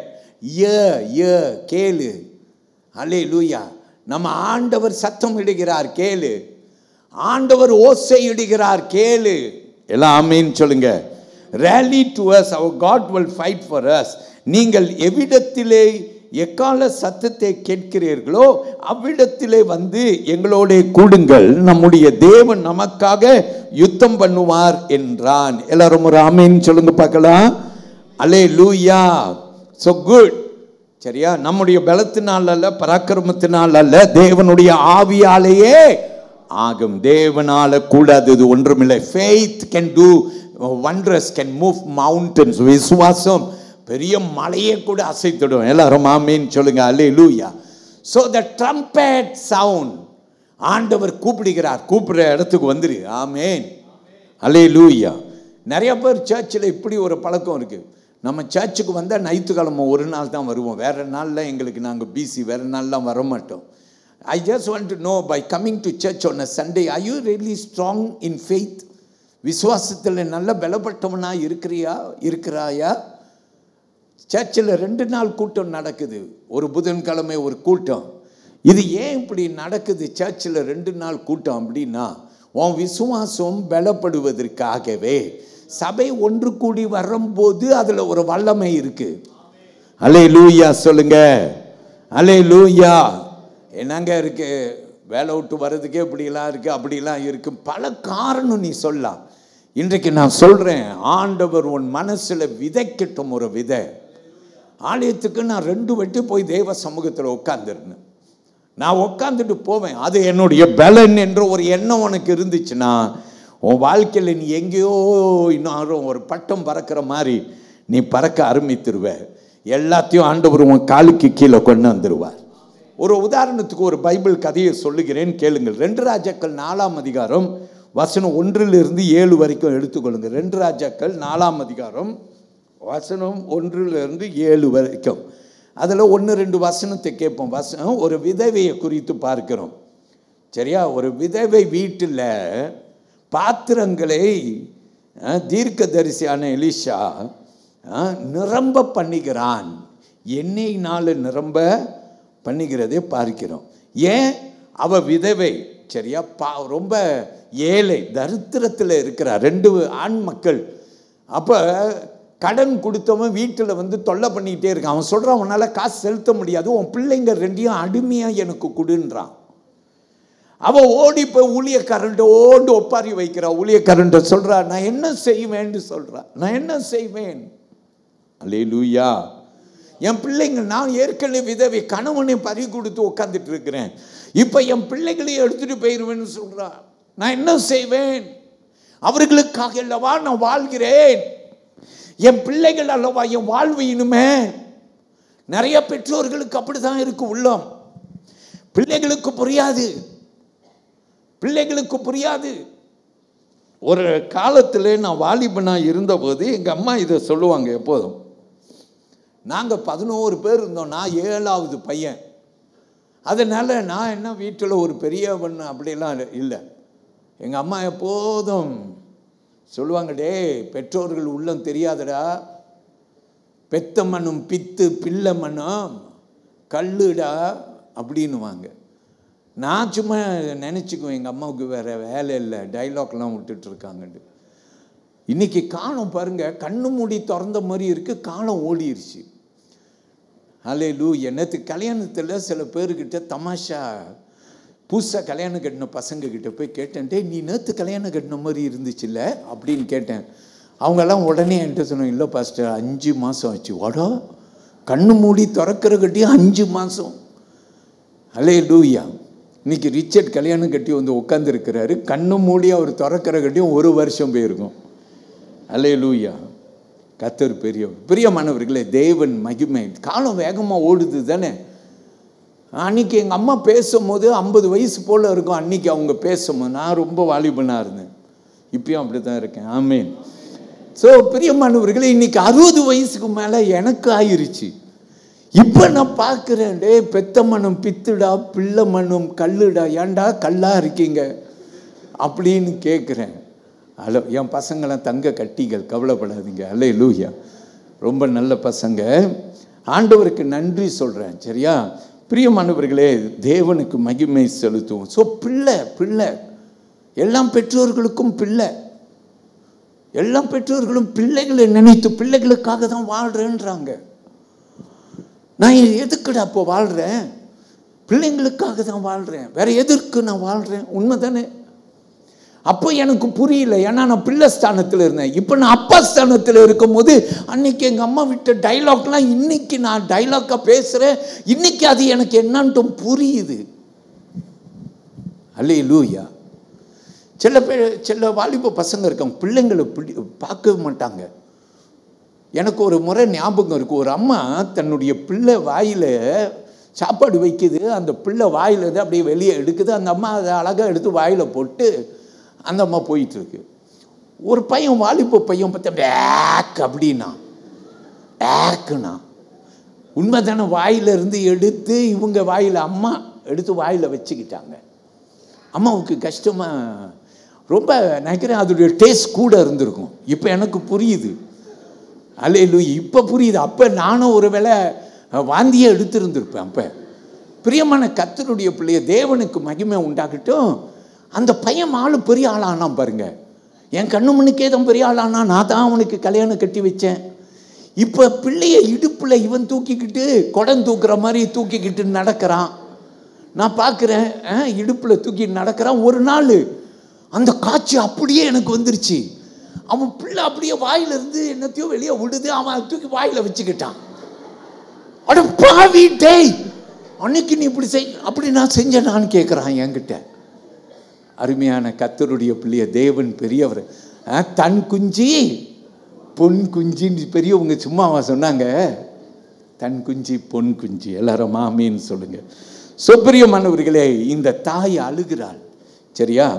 கேளு. அல்லேலூயா. நம்ம ஆண்டவர் சத்தம் இடுகிறார், கேளு. ஆண்டவர் ஓசை இடுகிறார், கேளு. எல்லாம் ஆமென் சொல்லுங்க. rally to us, our God will fight for us. நீங்கள் எவ்விடத்திலே எக்கால சத்தத்தை கேட்கிறீர்களோ அவ்விடத்திலே வந்து எங்களோட கூடுங்கள், நம்முடைய தேவன் நமக்காக யுத்தம் பண்ணுவார் என்றான். எல்லாரும் ஒரு ஆமென் சொல்லுங்க பார்க்கலாம். அல்லேலூயா. so good. சரியா? நம்முடைய பலத்தினால் அல்ல, பராக்கிரமத்தினால் அல்ல, தேவனுடைய ஆவியாலேயே ஆகும். தேவனால கூடாதது ஒன்றுமில்லை. faith can do wonders, can move mountains. விசுவாசம் பெரிய மலையை கூட அசைத்திடும். எல்லாரும் ஆமென் சொல்லுங்க. அல்லேலூயா. so the trumpet sound, ஆண்டவர் கூப்பிடுகிறார், கூப்பிடுற இடத்துக்கு வந்துரு. ஆமென். அல்லேலூயா. நிறைய பேர் சர்ச்சில் இப்படி ஒரு பழக்கம் இருக்கு. நம்ம சர்ச்சுக்கு வந்தால் ஞாயிற்றுக்கிழமை ஒரு நாள் தான் வருவோம், வேறு நாளில் எங்களுக்கு நாங்கள் பிசி, வேறு நாள்லாம் வர மாட்டோம். I just want to know, by coming to church on a Sunday, are you really strong in faith? விசுவாசத்தில் நல்ல பலப்பட்டவனா இருக்கிறாயா? சர்ச்சில் 2 நாள் கூட்டம் நடக்குது, ஒரு புதன்கிழமை ஒரு கூட்டம். இது ஏன் இப்படி நடக்குது சர்ச்சில் 2 நாள் கூட்டம் அப்படின்னா, உன் விசுவாசம் பலப்படுவதற்காகவே. சபை ஒன்று கூடி வரும்போது அதில் ஒரு வல்லமை இருக்கு. அல்லேலூயா சொல்லுங்க. அல்லேலூயா. என்னங்க இருக்கு, வேலை விட்டு வர்றதுக்கே இப்படிலாம் இருக்கு, அப்படிலாம் இருக்கு, பல காரணம் நீ சொல்லலாம். இன்றைக்கு நான் சொல்றேன், ஆண்டவர் உன் மனசுல விதைக்கட்டும் ஒரு விதை. ஆலயத்துக்கு நான் 2 வாட்டி போய் தேவ சமூகத்தில் உட்காந்துருந்தேன். நான் உட்காந்துட்டு போவேன், அது என்னுடைய பலன் என்ற ஒரு எண்ணம் உனக்கு இருந்துச்சுன்னா, உன் வாழ்க்கையில் நீ எங்கேயோ இன்னும் ஒரு பட்டம் பறக்கிற மாதிரி நீ பறக்க ஆரம்பித்துருவ. எல்லாத்தையும் ஆண்டவர் உன் காலுக்கு கீழே கொண்டு வந்துடுவார். ஒரு உதாரணத்துக்கு ஒரு பைபிள் கதையை சொல்லுகிறேன், கேளுங்கள். 2 ராஜாக்கள் 4ஆம் அதிகாரம் வசனம் 1லிருந்து 7 வரைக்கும் எடுத்துக்கொள்ளுங்க. 2 ராஜாக்கள் 4ஆம் அதிகாரம் வசனம் 1லிருந்து 7 வரைக்கும். அதில் 1-2 வசனத்தை கேட்போம். வசனம் ஒரு விதவையை குறித்து பார்க்கிறோம். சரியா? ஒரு விதவை வீட்டில் பாத்திரங்களை தீர்க்கதரிசியான எலிஷா நிரம்ப பண்ணுகிறான். எண்ணெயினால் நிரம்ப பண்ணுகிறதே பார்க்கிறோம். ஏன்? அவ விதவை. சரியா? ரொம்ப ஏழை, தரித்திரத்தில் இருக்கிறார். 2 ஆண் மக்கள். அப்போ கடன் கொடுத்தவன் வீட்டில் வந்து தொல்லை பண்ணிக்கிட்டே இருக்கான். அவன் சொல்கிறான், உன்னால் காசு செலுத்த முடியாது, உன் பிள்ளைங்க 2ஐயும் அடிமையாக எனக்கு கொடுன்றான். அவள் ஓடி போய் ஊழியக்காரன்ட்ட ஓண்டு ஒப்பாரி வைக்கிறா. ஊழியக்காரன்ட்ட சொல்கிறா, நான் என்ன செய்வேன்னு சொல்கிறா. நான் என்ன செய்வேன்? அல்லேலூயா. என் பிள்ளைங்க, நான் ஏற்கனவே விதவை, கணவனை பறி கொடுத்து உட்காந்துட்டு இருக்கிறேன், இப்போ என் பிள்ளைகளையும் எடுத்துகிட்டு போயிடுவேன்னு சொல்கிறா. நான் என்ன செய்வேன்? அவர்களுக்காக அல்லவா நான் வாழ்கிறேன், என் பிள்ளைகள் அல்லவா என் வாழ்வு இனிமே. நிறைய பெற்றோர்களுக்கு அப்படிதான் இருக்கு உள்ளம். பிள்ளைகளுக்கு புரியாது, பிள்ளைகளுக்கு புரியாது. ஒரு காலத்தில் நான் வாலிபனாக இருந்தபோது எங்கள் அம்மா இதை சொல்லுவாங்க எப்போதும். நாங்கள் 11 பேர் இருந்தோம், நான் 7ஆவது பையன். அதனால் நான் என்ன வீட்டில் ஒரு பெரியவன் அப்படிலாம் இல்லை. எங்கள் அம்மா எப்போதும் சொல்லுவாங்க, டே பெற்றோர்கள் உள்ளம் தெரியாதடா, பெத்த மண்ணும் பித்து பிள்ளை மண்ணும் கல்லுடா அப்படின்னுவாங்க. நான் சும்மா நினச்சிக்குவேன், எங்கள் அம்மாவுக்கு வேறு வேலை இல்லை, டைலாக்லாம் விட்டுட்ருக்காங்கட்டு. இன்றைக்கி காலம் பாருங்கள், கண்ணு மூடி திறந்த மாதிரி இருக்குது, காலம் ஓடிடுச்சு. அல்லேலூயா. நேற்று கல்யாணத்தில் சில பேர்கிட்ட தமாஷா, புதுசாக கல்யாணம் கட்டின பசங்கக்கிட்ட போய் கேட்டேன், டே நீ நேற்று கல்யாணம் கட்டின மாதிரி இருந்துச்சுல்ல அப்படின்னு கேட்டேன். அவங்கெல்லாம் உடனே என்கிட்ட சொன்னாங்க, இல்லை பாஸ்டர் 5 மாதம் ஆச்சு. வாடா, கண்ணு மூடி திறக்கிறக்கிட்டே 5 மாதம். அல்லேலூயா. இன்னைக்கு ரிச்சர்ட் கல்யாணம் கட்டி வந்து உட்காந்துருக்கிறாரு. கண்ணு மூடி அவர் திறக்கிற கட்டியும் 1 வருஷம் போயிருக்கும். அல்லேலூயா. கர்த்தர் பெரியவர். பிரியமானவர்களே, தேவன் மகிமை. காலம் வேகமாக ஓடுது தானே. அன்றைக்கி எங்கள் அம்மா பேசும்போது 50 வயசு போல் இருக்கும். அன்றைக்கி அவங்க பேசும்போது நான் ரொம்ப வாலிபனாக இருந்தேன். இப்பயும் அப்படி தான் இருக்கேன். ஆமேன். ஸோ பிரியமானவர்களே, இன்றைக்கி 60 வயசுக்கு மேலே எனக்கு ஆயிருச்சு. இப்போ நான் பார்க்குறேன், டே பெத்த மனம் பித்துடா, பிள்ளை மனம் கல்லுடா, ஏன்டா கல்லாக இருக்கீங்க அப்படின்னு கேட்குறேன். என் பசங்களாம் தங்க கட்டிகள், கவலைப்படாதீங்க. அல்லேலூயா. ரொம்ப நல்ல பசங்க. ஆண்டவருக்கு நன்றி சொல்கிறேன். சரியா பிரியமானவர்களே, தேவனுக்கு மகிமை செலுத்துவோம். ஸோ பிள்ளை எல்லாம் பெற்றோர்களுக்கும் பிள்ளை, எல்லா பெற்றோர்களும் பிள்ளைகளை நினைத்து பிள்ளைகளுக்காக தான் வாழ்கிறேன்றாங்க. நான் எதுக்குடா அப்போ வாழ்கிறேன்? பிள்ளைங்களுக்காக தான் வாழ்கிறேன், வேற எதற்கு நான் வாழ்கிறேன்? உண்மை தானே? அப்போ எனக்கு புரியல, ஏன்னா நான் பிள்ளை ஸ்தானத்தில் இருந்தேன். இப்போ நான் அப்பா ஸ்தானத்தில் இருக்கும் போது அன்னைக்கு எங்கள் அம்மா விட்ட டைலாக்லாம் இன்னைக்கு நான் டைலாக்காக பேசுகிறேன். இன்னைக்கு அது எனக்கு என்னன்ட்டும் புரியுது. அல்லேலூயா. சில வாலிப பசங்க இருக்காங்க, பிள்ளைங்களை பார்க்கவே மாட்டாங்க. எனக்கு ஒரு முறை ஞாபகம் இருக்குது. ஒரு அம்மா தன்னுடைய பிள்ளை வாயில் சாப்பாடு வைக்குது. அந்த பிள்ளை வாயில் அப்படியே வெளியே எடுக்குது. அந்த அம்மா அதை அழகாக எடுத்து வாயில் போட்டு அந்த அம்மா போயிட்டுருக்கு. ஒரு பையன், வாலிப பையன் பார்த்தா பேக் அப்படின்னா பேக்குண்ணா. உண்மை தானே? வாயிலிருந்து எடுத்து இவங்க வாயில், அம்மா எடுத்து வாயில் வச்சுக்கிட்டாங்க. அம்மாவுக்கு கஷ்டமாக ரொம்ப நினைக்கிறேன். அதோடைய டேஸ்ட் கூட இருந்திருக்கும். இப்போ எனக்கு புரியுது. அல்லேலூயா. இப்போ புரியுது. அப்போ நானும் ஒரு வேளை வாந்தியே எடுத்துருந்துருப்பேன். அப்போ பிரியமான கர்த்தருடைய பிள்ளைய, தேவனுக்கு மகிமை உண்டாகட்டும். அந்த பையன் ஆளு பெரிய ஆளானா பாருங்க. என் கண்ணு முன்னுக்கே தான் பெரிய ஆளானா. நான் தான் அவனுக்கு கல்யாணம் கட்டி வச்சேன். இப்போ பிள்ளைய இடுப்பில் இவன் தூக்கிக்கிட்டு குடம் தூக்குற மாதிரி தூக்கிக்கிட்டு நடக்கிறான். நான் பார்க்குறேன், இடுப்பில் தூக்கிட்டு நடக்கிறான். ஒரு நாள் அந்த காட்சி அப்படியே எனக்கு வந்துருச்சு. அவன் பிள்ளை அப்படியே வாயிலிருந்து என்னத்தையோ வெளியே விடுது. அவன் தூக்கி வாயில் வச்சுக்கிட்டான். அட பாவி டேய், அன்னைக்கு நீ இப்படி அப்படி நான் செஞ்சேனான்னு கேட்குறான் என்கிட்ட. அருமையான கர்த்தருடைய பிள்ளைய, தேவன் பெரியவர். தன் குஞ்சி பொன் குஞ்சின்னு பெரியவங்க சும்மாவா சொன்னாங்க? தன் குஞ்சி பொன் குஞ்சி. எல்லாரும் ஆமீன்னு சொல்லுங்க. பிரியமானவர்களே, இந்த தாய் அழுகிறாள். சரியா?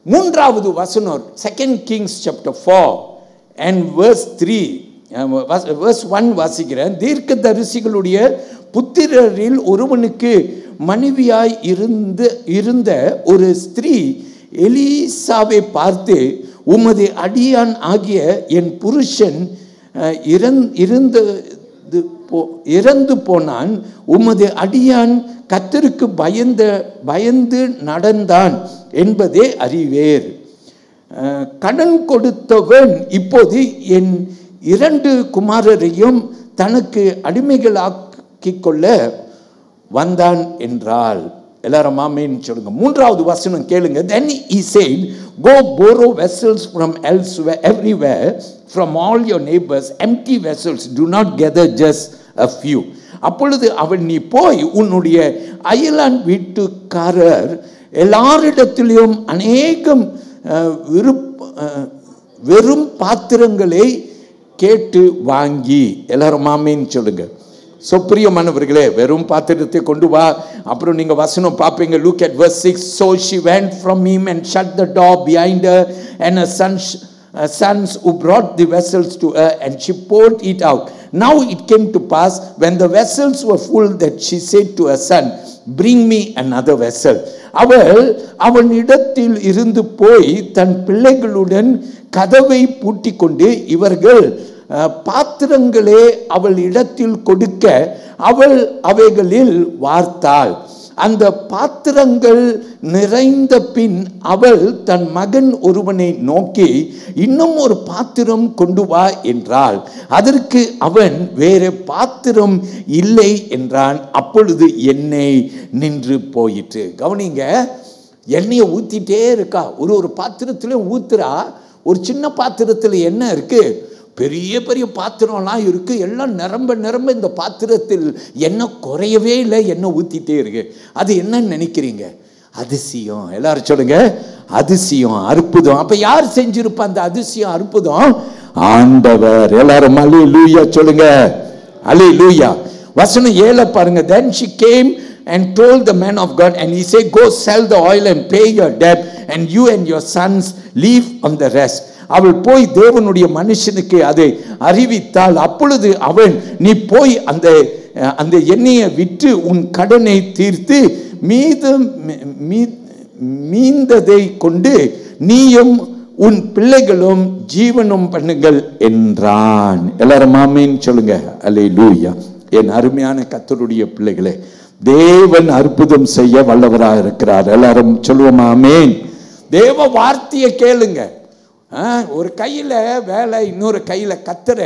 3வது வசனம், 2 Kings chapter 4 and verse 3, verse 1 வாசிக்கிறேன். தீர்க்கதரிசிகளுடைய புத்திரரில் ஒருவனுக்கு மனைவியாய் இருந்த ஒரு ஸ்திரீ எலிசாவை பார்த்து, உமது அடியான் ஆகிய என் புருஷன் இறந்து போனான். உமது அடியான் கர்த்தருக்கு பயந்து நடந்தான் என்பதே அறிவேர். கடன் கொடுத்தவன் இப்போது என் 2 குமாரரையும் தனக்கு அடிமைகளாக்கி கொள்ள வந்தான் என்றாள். எல்லாரும் ஆமென் சொல்லுங்க. 3வது வசனம் கேளுங்க. Then he said, go borrow vessels from elsewhere, everywhere, from all your neighbors, empty vessels, do not gather just a few. அப்பொழுது அவன், நீ போய் உன்னுடைய அயலான் வீட்டுக்காரர் எல்லாரிடத்திலும் அநேகம் வெறும் பாத்திரங்களை கேட்டு வாங்கி. எல்லாரும் ஆமென் சொல்லுங்க. பிரியமானவர்களே, வெறும் பாத்திரத்தை கொண்டு வா. அப்புறம் நீங்க வசனம் பார்ப்பீங்க. Look at verse 6. So she went from him and shut the door behind her, and her sons who brought the vessels to her, and she poured it out. Now it came to pass, when the vessels were full, that she said to her son, bring me another vessel. அவனிடத்தில் இருந்து போய் தன் பிள்ளைகளுடன் கதவை பூட்டிக் கொண்டு, இவர்கள் பாத்திரங்களே அவள் இடத்தில் கொடுக்க அவள் அவைகளில் வார்த்தாள். அந்த பாத்திரங்கள் நிறைந்த பின் அவள் தன் மகன் ஒருவனை நோக்கி, இன்னும் ஒரு பாத்திரம் கொண்டு வா என்றாள். அதற்கு அவன், வேறு பாத்திரம் இல்லை என்றான். அப்பொழுது எண்ணெய் நின்று போயிற்று. கவனிங்க, எண்ணெயை ஊத்திட்டே இருக்கா. ஒரு பாத்திரத்திலும் ஊத்துறா. ஒரு சின்ன பாத்திரத்தில் என்ன இருக்கு? பெரிய பெரிய பாத்திரம்லாம் இருக்கு, எல்லாம் நிரம்ப நிரம்ப இந்த பாத்திரத்தில் எண்ணெய் குறையவே இல்லை, எண்ணெய் ஊத்திட்டே இருக்கு. அது என்னன்னு நினைக்கிறீங்க? அதிசயம். எல்லாரும் சொல்லுங்க, அதிசயம், அற்புதம். அப்ப யார் செஞ்சிருப்பா அந்த அதிசயம் அற்புதம்? ஆண்டவர். எல்லாரும் அல்லேலூயா சொல்லுங்க, அல்லேலூயா. வசனம் 7 பாருங்க. Then she came and told the man of God, and he said, go sell the oil and pay your debt, and you and your sons live on the rest. அவள் போய் தேவனுடைய மனுஷனுக்கு அதை அறிவித்தாள். அப்பொழுது அவன், நீ போய் அந்த எண்ணெயை விற்று உன் கடனை தீர்த்து மீந்ததை கொண்டு நீயும் உன் பிள்ளைகளும் ஜீவனம் பண்ணுங்கள் என்றான். எல்லாரும் ஆமென் சொல்லுங்க, அல்லேலூயா. என் அருமையான கர்த்தருடைய பிள்ளைகளே, தேவன் அற்புதம் செய்ய வல்லவராக இருக்கிறார். எல்லாரும் சொல்லுவோம் ஆமென். தேவ வார்த்தையை கேளுங்க. ஒரு கையில வேலை, இன்னொரு கையில கர்த்தர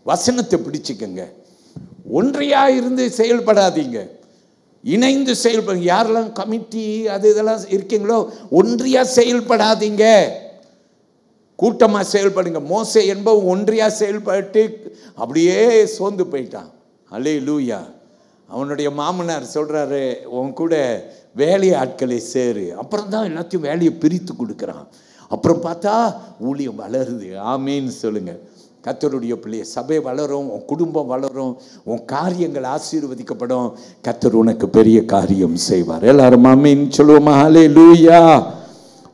வசனத்தை பிடிச்சுக்கங்க. ஒன்றையா இருந்து செயல்படாதீங்க, இணைந்து செயல்படுங்க. யாரெல்லாம் கமிட்டி அது இதெல்லாம் இருக்கீங்களோ ஒன்றியா செயல்படாதீங்க, கூட்டமா செயல்படுங்க. மோசே என்பவன் ஒன்றியா செயல்பட்டு அப்படியே சோர்ந்து போயிட்டான். அல்லேலூயா. அவனுடைய மாமனார் சொல்றாரு, உன் கூட வேலை ஆட்களை சேரு. அப்புறம் தான் எல்லாத்தையும் வேலையை பிரித்து கொடுக்குறான். அப்புறம் பார்த்தா ஊழியம் வளருது. ஆமேன்னு சொல்லுங்க. கர்த்தருடைய பிள்ளைய சபை வளரும், உன் குடும்பம் வளரும், உன் காரியங்கள் ஆசீர்வதிக்கப்படும். கர்த்தர் உனக்கு பெரிய காரியம் செய்வார். எல்லாரும் ஆமேன் சொல்லுவோமா? அல்லேலூயா.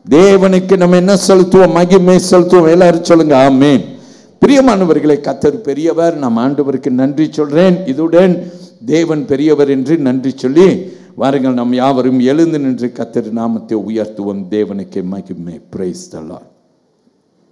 தேவனுக்கு நம்ம என்ன செலுத்துவோம்? மகிமை செலுத்துவோம். எல்லாரும் சொல்லுங்க ஆமேன். பிரியமானவர்களை, கர்த்தர் பெரியவர். நம் ஆண்டவருக்கு நன்றி சொல்றேன். இதுடன் தேவன் பெரியவர் என்று நன்றி சொல்லி வாருங்கள், நாம் யாவரும் எழுந்து நின்று கர்த்தர் நாமத்தை உயர்த்துவோம். தேவனுக்கு மகிமை. Praise the Lord.